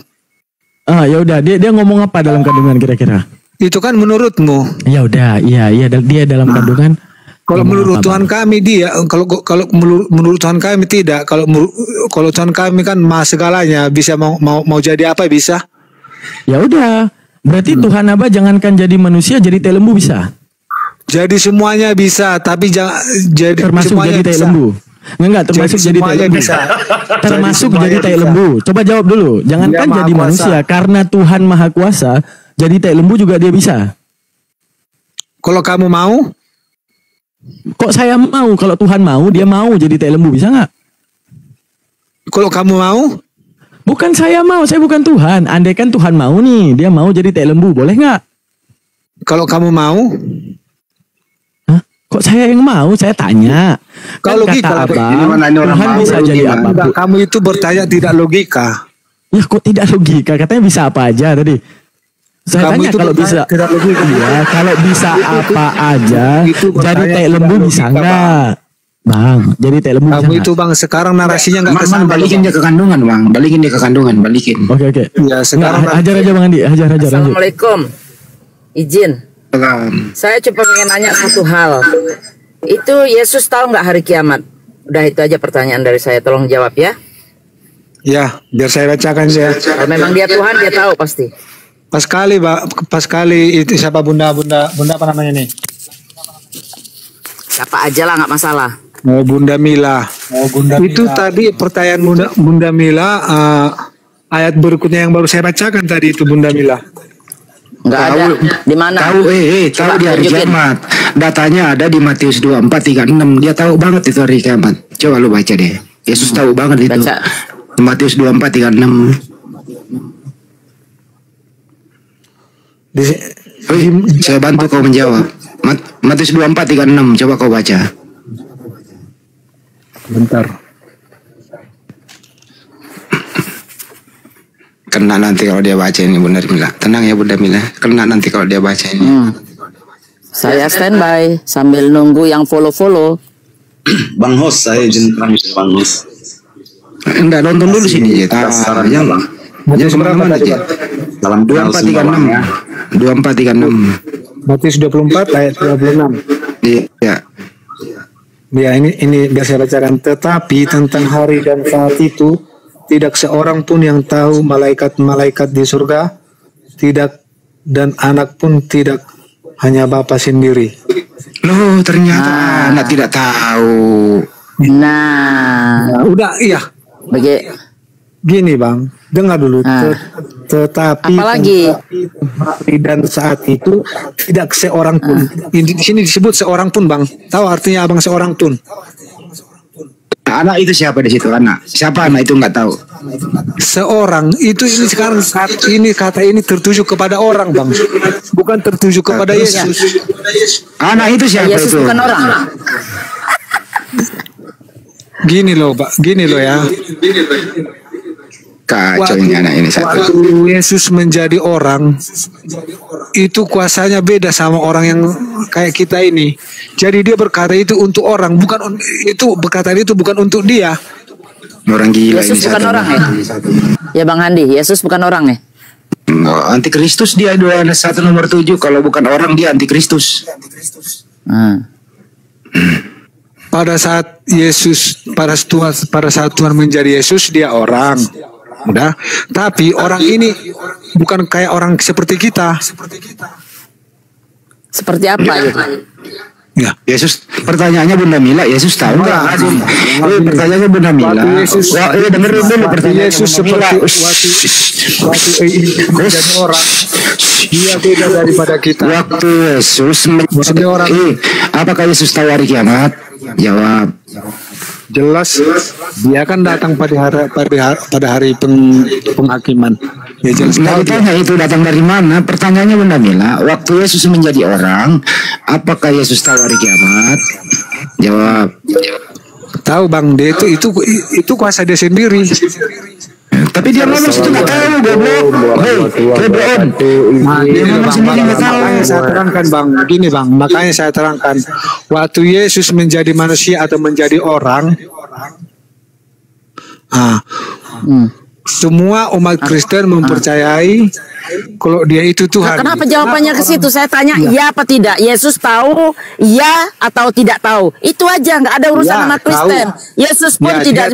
Ya udah, dia ngomong apa dalam kandungan kira-kira? Itu kan menurutmu. Ya udah, iya dia dalam kandungan. Kalau menurut Tuhan kami dia, kalau menurut Tuhan kami tidak. Kalau Tuhan kami kan maha segalanya, bisa mau jadi apa bisa. Ya udah, berarti Tuhan Abah jangankan jadi manusia, jadi tai lembu bisa. Jadi semuanya bisa, tapi jangan jadi termasuk jadi tai lembu. Enggak, termasuk jadi tai lembu. Termasuk jadi tai lembu. Coba jawab dulu. Jangankan jadi manusia, karena Tuhan Maha Kuasa, jadi tai lembu juga dia bisa. Kalau kamu mau? Kok saya mau? Kalau Tuhan mau, dia mau jadi tai lembu, bisa nggak? Kalau kamu mau? Bukan saya mau, saya bukan Tuhan. Andaikan Tuhan mau nih, dia mau jadi tai lembu, boleh nggak? Kalau kamu mau? Kok saya yang mau? Saya tanya. Kalau logika, Tuhan bisa jadi apa? Kamu itu bertanya tidak logika. Ya kok tidak logika? Katanya bisa apa aja tadi. Saya tanya kalau bisa. Ya, kalau bisa apa aja. Jadi tai lembu bisa nggak? Bang, jadi tai lembu. Kamu itu Bang sekarang narasinya nggak kesana. Balikin dia ke kandungan, Bang. Balikin dia ke kandungan, balikin. Oke. Ya sekarang. Ajar aja Bang Andi, ajar. Assalamualaikum. Izin. Saya cuma pengen nanya satu hal. Itu Yesus tahu nggak hari kiamat? Udah itu aja pertanyaan dari saya. Tolong jawab ya. Ya, biar saya bacakan saya. Kalau memang dia Tuhan, dia tahu pasti. Pas kali itu siapa bunda apa namanya nih? Siapa aja lah, nggak masalah. Bunda Mila. Itu tadi pertanyaan Bunda Mila. Ayat berikutnya yang baru saya bacakan tadi itu Bunda Mila. Nggak ada. Di mana? Tahu tahu di hari kiamat. Datanya ada di Matius 24:36. Dia tahu banget itu hari kiamat. Coba lu baca deh. Yesus tahu banget itu. Baca. Matius 24:36. Saya bantu kau menjawab. Matius 24:36. Coba kau baca. Bentar. Kena nanti kalau dia baca ini Bunda Mila. Tenang ya Bunda Mila. Kena nanti kalau dia baca ini. Saya standby sambil nunggu yang follow. Bang Hos, saya izin Bang Hos. Enggak, nonton dulu sini aja. Jangan kemana-mana aja. Dalam 24:36. Matius 24 ayat 26. Iya. Ya ini biar saya bacakan. Tetapi tentang hari dan saat itu tidak seorang pun yang tahu, malaikat-malaikat di surga tidak, dan anak pun tidak, hanya Bapa sendiri. Loh, ternyata anak tidak tahu. Nah, udah iya. Gini Bang, dengar dulu. Tetapi apalagi hari dan saat itu tidak seorang pun. Di sini disebut seorang pun Bang. Tahu artinya Abang seorang pun? Anak itu siapa di situ anak? Siapa anak itu nggak tahu? seorang itu ini sekarang kata ini tertuju kepada orang, Bang, bukan tertuju kepada Yesus. Anak itu siapa Yesus itu? bukan orang. Gini loh, Pak, gini loh ya. Kacau ini anak ini satu. Waktu Yesus menjadi orang, itu kuasanya beda sama orang yang kayak kita ini. Jadi dia berkata itu untuk orang, bukan itu berkata itu bukan untuk dia. Orang gila Yesus ini bukan satu. orang ya? Ya Bang Handi, Yesus bukan orang ya? Antikristus dia 1 nomor 7. Kalau bukan orang dia antikristus. Pada saat Tuhan menjadi Yesus, dia orang. Udah, tapi orang ini bukan kayak orang seperti kita. Seperti apa gitu? Ya. Yesus, pertanyaannya Bunda Mila, Yesus tahu nggak? Pertanyaannya Bunda Mila. Yesus, dengerin dulu pertanyaan Yesus seperti waktu menjadi orang, dia beda daripada kita. Waktu Yesus menjadi orang, apakah Yesus tahu hari kiamat? Jawab. Jelas, dia akan datang pada hari penghakiman. Ya jelas. Nggak ditanya itu datang dari mana? Pertanyaannya Bunda Mila, waktu Yesus menjadi orang, apakah Yesus tahu hari kiamat? Jawab. Tahu, Bang, dia itu kuasa dia sendiri. Tapi dia ngomong itu nggak tahu, goblok. Dia ngomong sendiri nggak tahu. Makanya saya terangkan, Bang. Gini, Bang. Makanya saya terangkan. Waktu Yesus menjadi manusia atau menjadi orang, semua umat Kristen mempercayai kalau dia itu Tuhan. Nah, kenapa jawabannya ke situ? Saya tanya iya apa tidak. Yesus tahu, iya atau tidak tahu. Itu aja, nggak ada urusan sama Kristen. Yesus pun tidak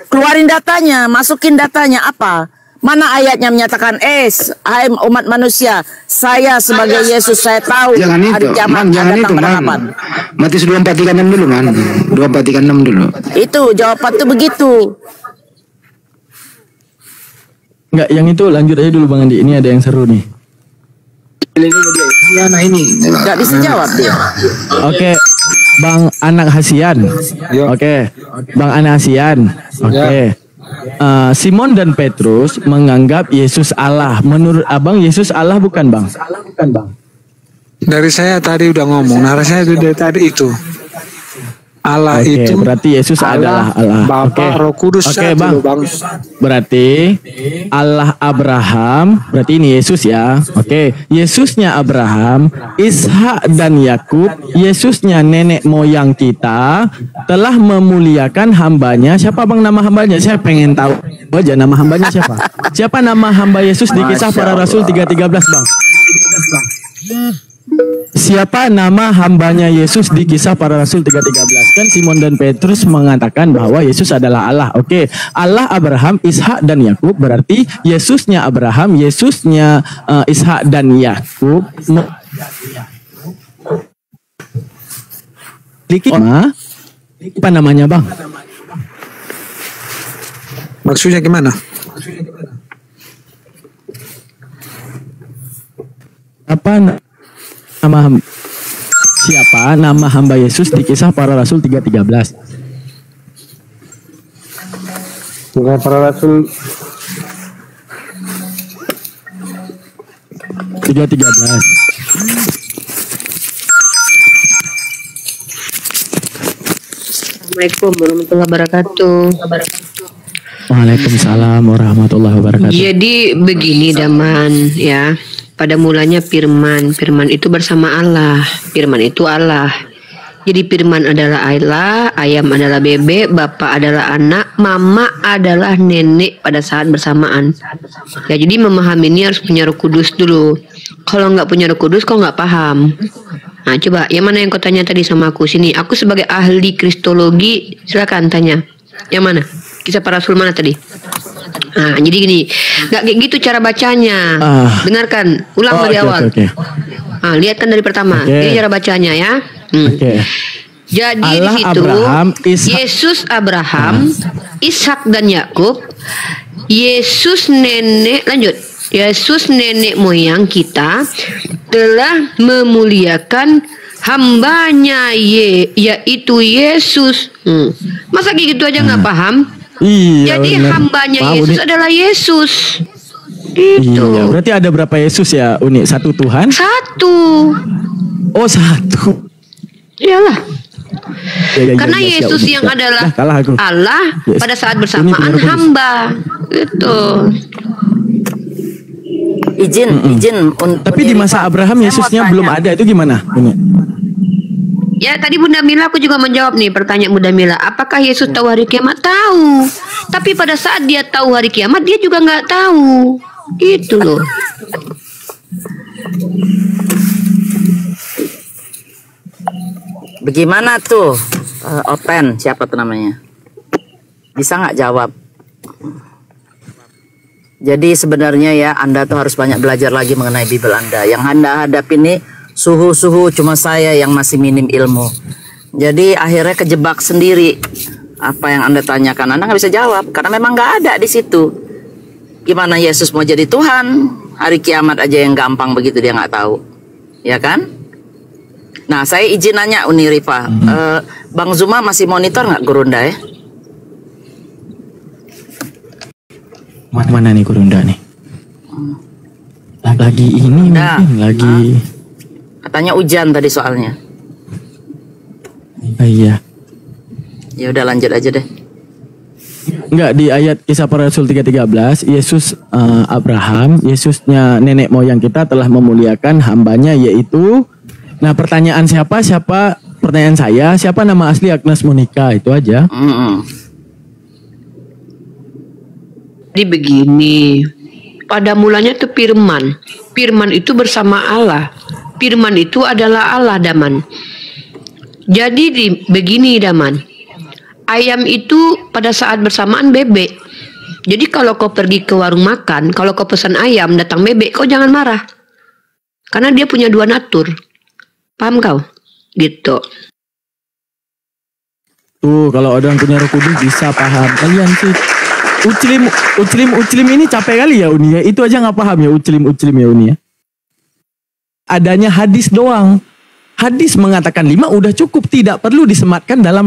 keluarin datanya, masukin datanya apa? Mana ayatnya menyatakan, hai umat manusia, saya sebagai Yesus, saya tahu hari kiamat datang pada kapan. Matius 24:36 dulu, Man. 24:36 dulu. Itu jawaban tuh begitu. Enggak, yang itu lanjut aja dulu Bang Andi. Ini ada yang seru nih. Nah ini nggak bisa jawab dia. Oke, Bang Anak Hasian. Oke, Bang Anak Hasian. Oke. Simon dan Petrus menganggap Yesus Allah. Menurut Abang Yesus Allah bukan, Bang? Bukan, Bang. Dari saya tadi udah ngomong. Narasinya dari tadi itu. Allah itu berarti Yesus adalah Allah. Bapa, Roh Kudus. Bang. Berarti Allah Abraham, berarti ini Yesus ya. Yesusnya Abraham, Ishak dan Yakub, Yesusnya nenek moyang kita, telah memuliakan hambanya. Siapa Bang nama hambanya? Saya pengen tahu aja nama hambanya siapa. Siapa nama hamba Yesus di Kisah Para Rasul 3:13, Bang? Siapa nama hambanya Yesus di Kisah Para Rasul 3:13? Kan Simon dan Petrus mengatakan bahwa Yesus adalah Allah. Allah Abraham, Ishak dan Yakub, berarti Yesusnya Abraham, Yesusnya Ishak dan Yakub. Apa namanya, Bang? Maksudnya gimana? Siapa nama hamba Yesus di Kisah Para Rasul 3:13? Kisah Para Rasul 3:13. Assalamualaikum warahmatullahi wabarakatuh. Waalaikumsalam warahmatullahi wabarakatuh. Jadi begini Daman ya. Pada mulanya Firman itu bersama Allah. Firman itu Allah. Jadi Firman adalah Allah, ayam adalah bebek, bapak adalah anak, mama adalah nenek pada saat bersamaan. Ya, jadi memahami ini harus punya Roh Kudus dulu. Kalau nggak punya Roh Kudus, kau nggak paham. Nah, coba yang mana yang kau tanya tadi sama aku sini? Aku sebagai ahli kristologi, silakan tanya. Yang mana? Kisah Para Rasul mana tadi? Nah, jadi gini, nggak kayak gitu cara bacanya. Dengarkan, ulang dari awal. Nah, lihatkan dari pertama. Ini cara bacanya ya. Jadi Allah, di situ Abraham, Yesus Abraham, Ishak dan Yakub, Yesus nenek, lanjut. Yesus nenek moyang kita telah memuliakan hambanya yaitu Yesus. Masa kayak gitu aja nggak paham? Iya, Jadi benar. hambanya Wow, Yesus Uni. adalah Yesus. Gitu. Iya, berarti ada berapa Yesus ya, Uni? Satu Tuhan? Satu. Oh, satu. Iyalah. Ya, Karena siap, Yesus Uni, yang siap. adalah Nah, kalah aku. Allah Yes. pada saat Uni bersamaan benar, Uni. hamba. Gitu. Izin Tapi di masa Abraham Yesusnya belum ada, itu gimana, Uni? Ya tadi Bunda Mila aku juga menjawab nih pertanyaan Bunda Mila. Apakah Yesus tahu hari kiamat? Tahu. Tapi pada saat dia tahu hari kiamat dia juga nggak tahu. Gitu loh. Bagaimana tuh Open, siapa tuh namanya? Bisa nggak jawab? Jadi sebenarnya ya Anda tuh harus banyak belajar lagi mengenai Bible Anda. Yang Anda hadapi ini suhu-suhu cuma saya yang masih minim ilmu. Jadi akhirnya kejebak sendiri. Apa yang Anda tanyakan Anda nggak bisa jawab karena memang nggak ada di situ. Gimana Yesus mau jadi Tuhan? Hari kiamat aja yang gampang begitu dia nggak tahu, ya kan? Nah saya izin nanya Uni Rifa, Bang Zuma masih monitor nggak Gurunda ya? Mana nih Gurunda nih? Lagi ini Nah, mungkin lagi. Katanya hujan tadi soalnya. Iya. Ya udah lanjut aja deh. Enggak, di ayat Kisah Para Rasul 3:13 Yesus Abraham, Yesusnya nenek moyang kita telah memuliakan hambanya yaitu. Nah pertanyaan siapa pertanyaan saya, siapa nama asli Agnes Monica, itu aja. Jadi begini, pada mulanya itu firman. Firman itu bersama Allah. Firman itu adalah Allah, Daman. Jadi begini, Daman. Ayam itu pada saat bersamaan bebek. Jadi kalau kau pergi ke warung makan, kalau kau pesan ayam datang bebek, kau jangan marah. Karena dia punya dua natur. Paham kau? Gitu. Tuh kalau ada yang punya Roh Kudus bisa paham. Kalian sih Uclim ini capek kali ya Uni ya. Itu aja nggak paham ya Uclim ya Uni ya. Adanya hadis doang. Hadis mengatakan 5 udah cukup, tidak perlu disematkan dalam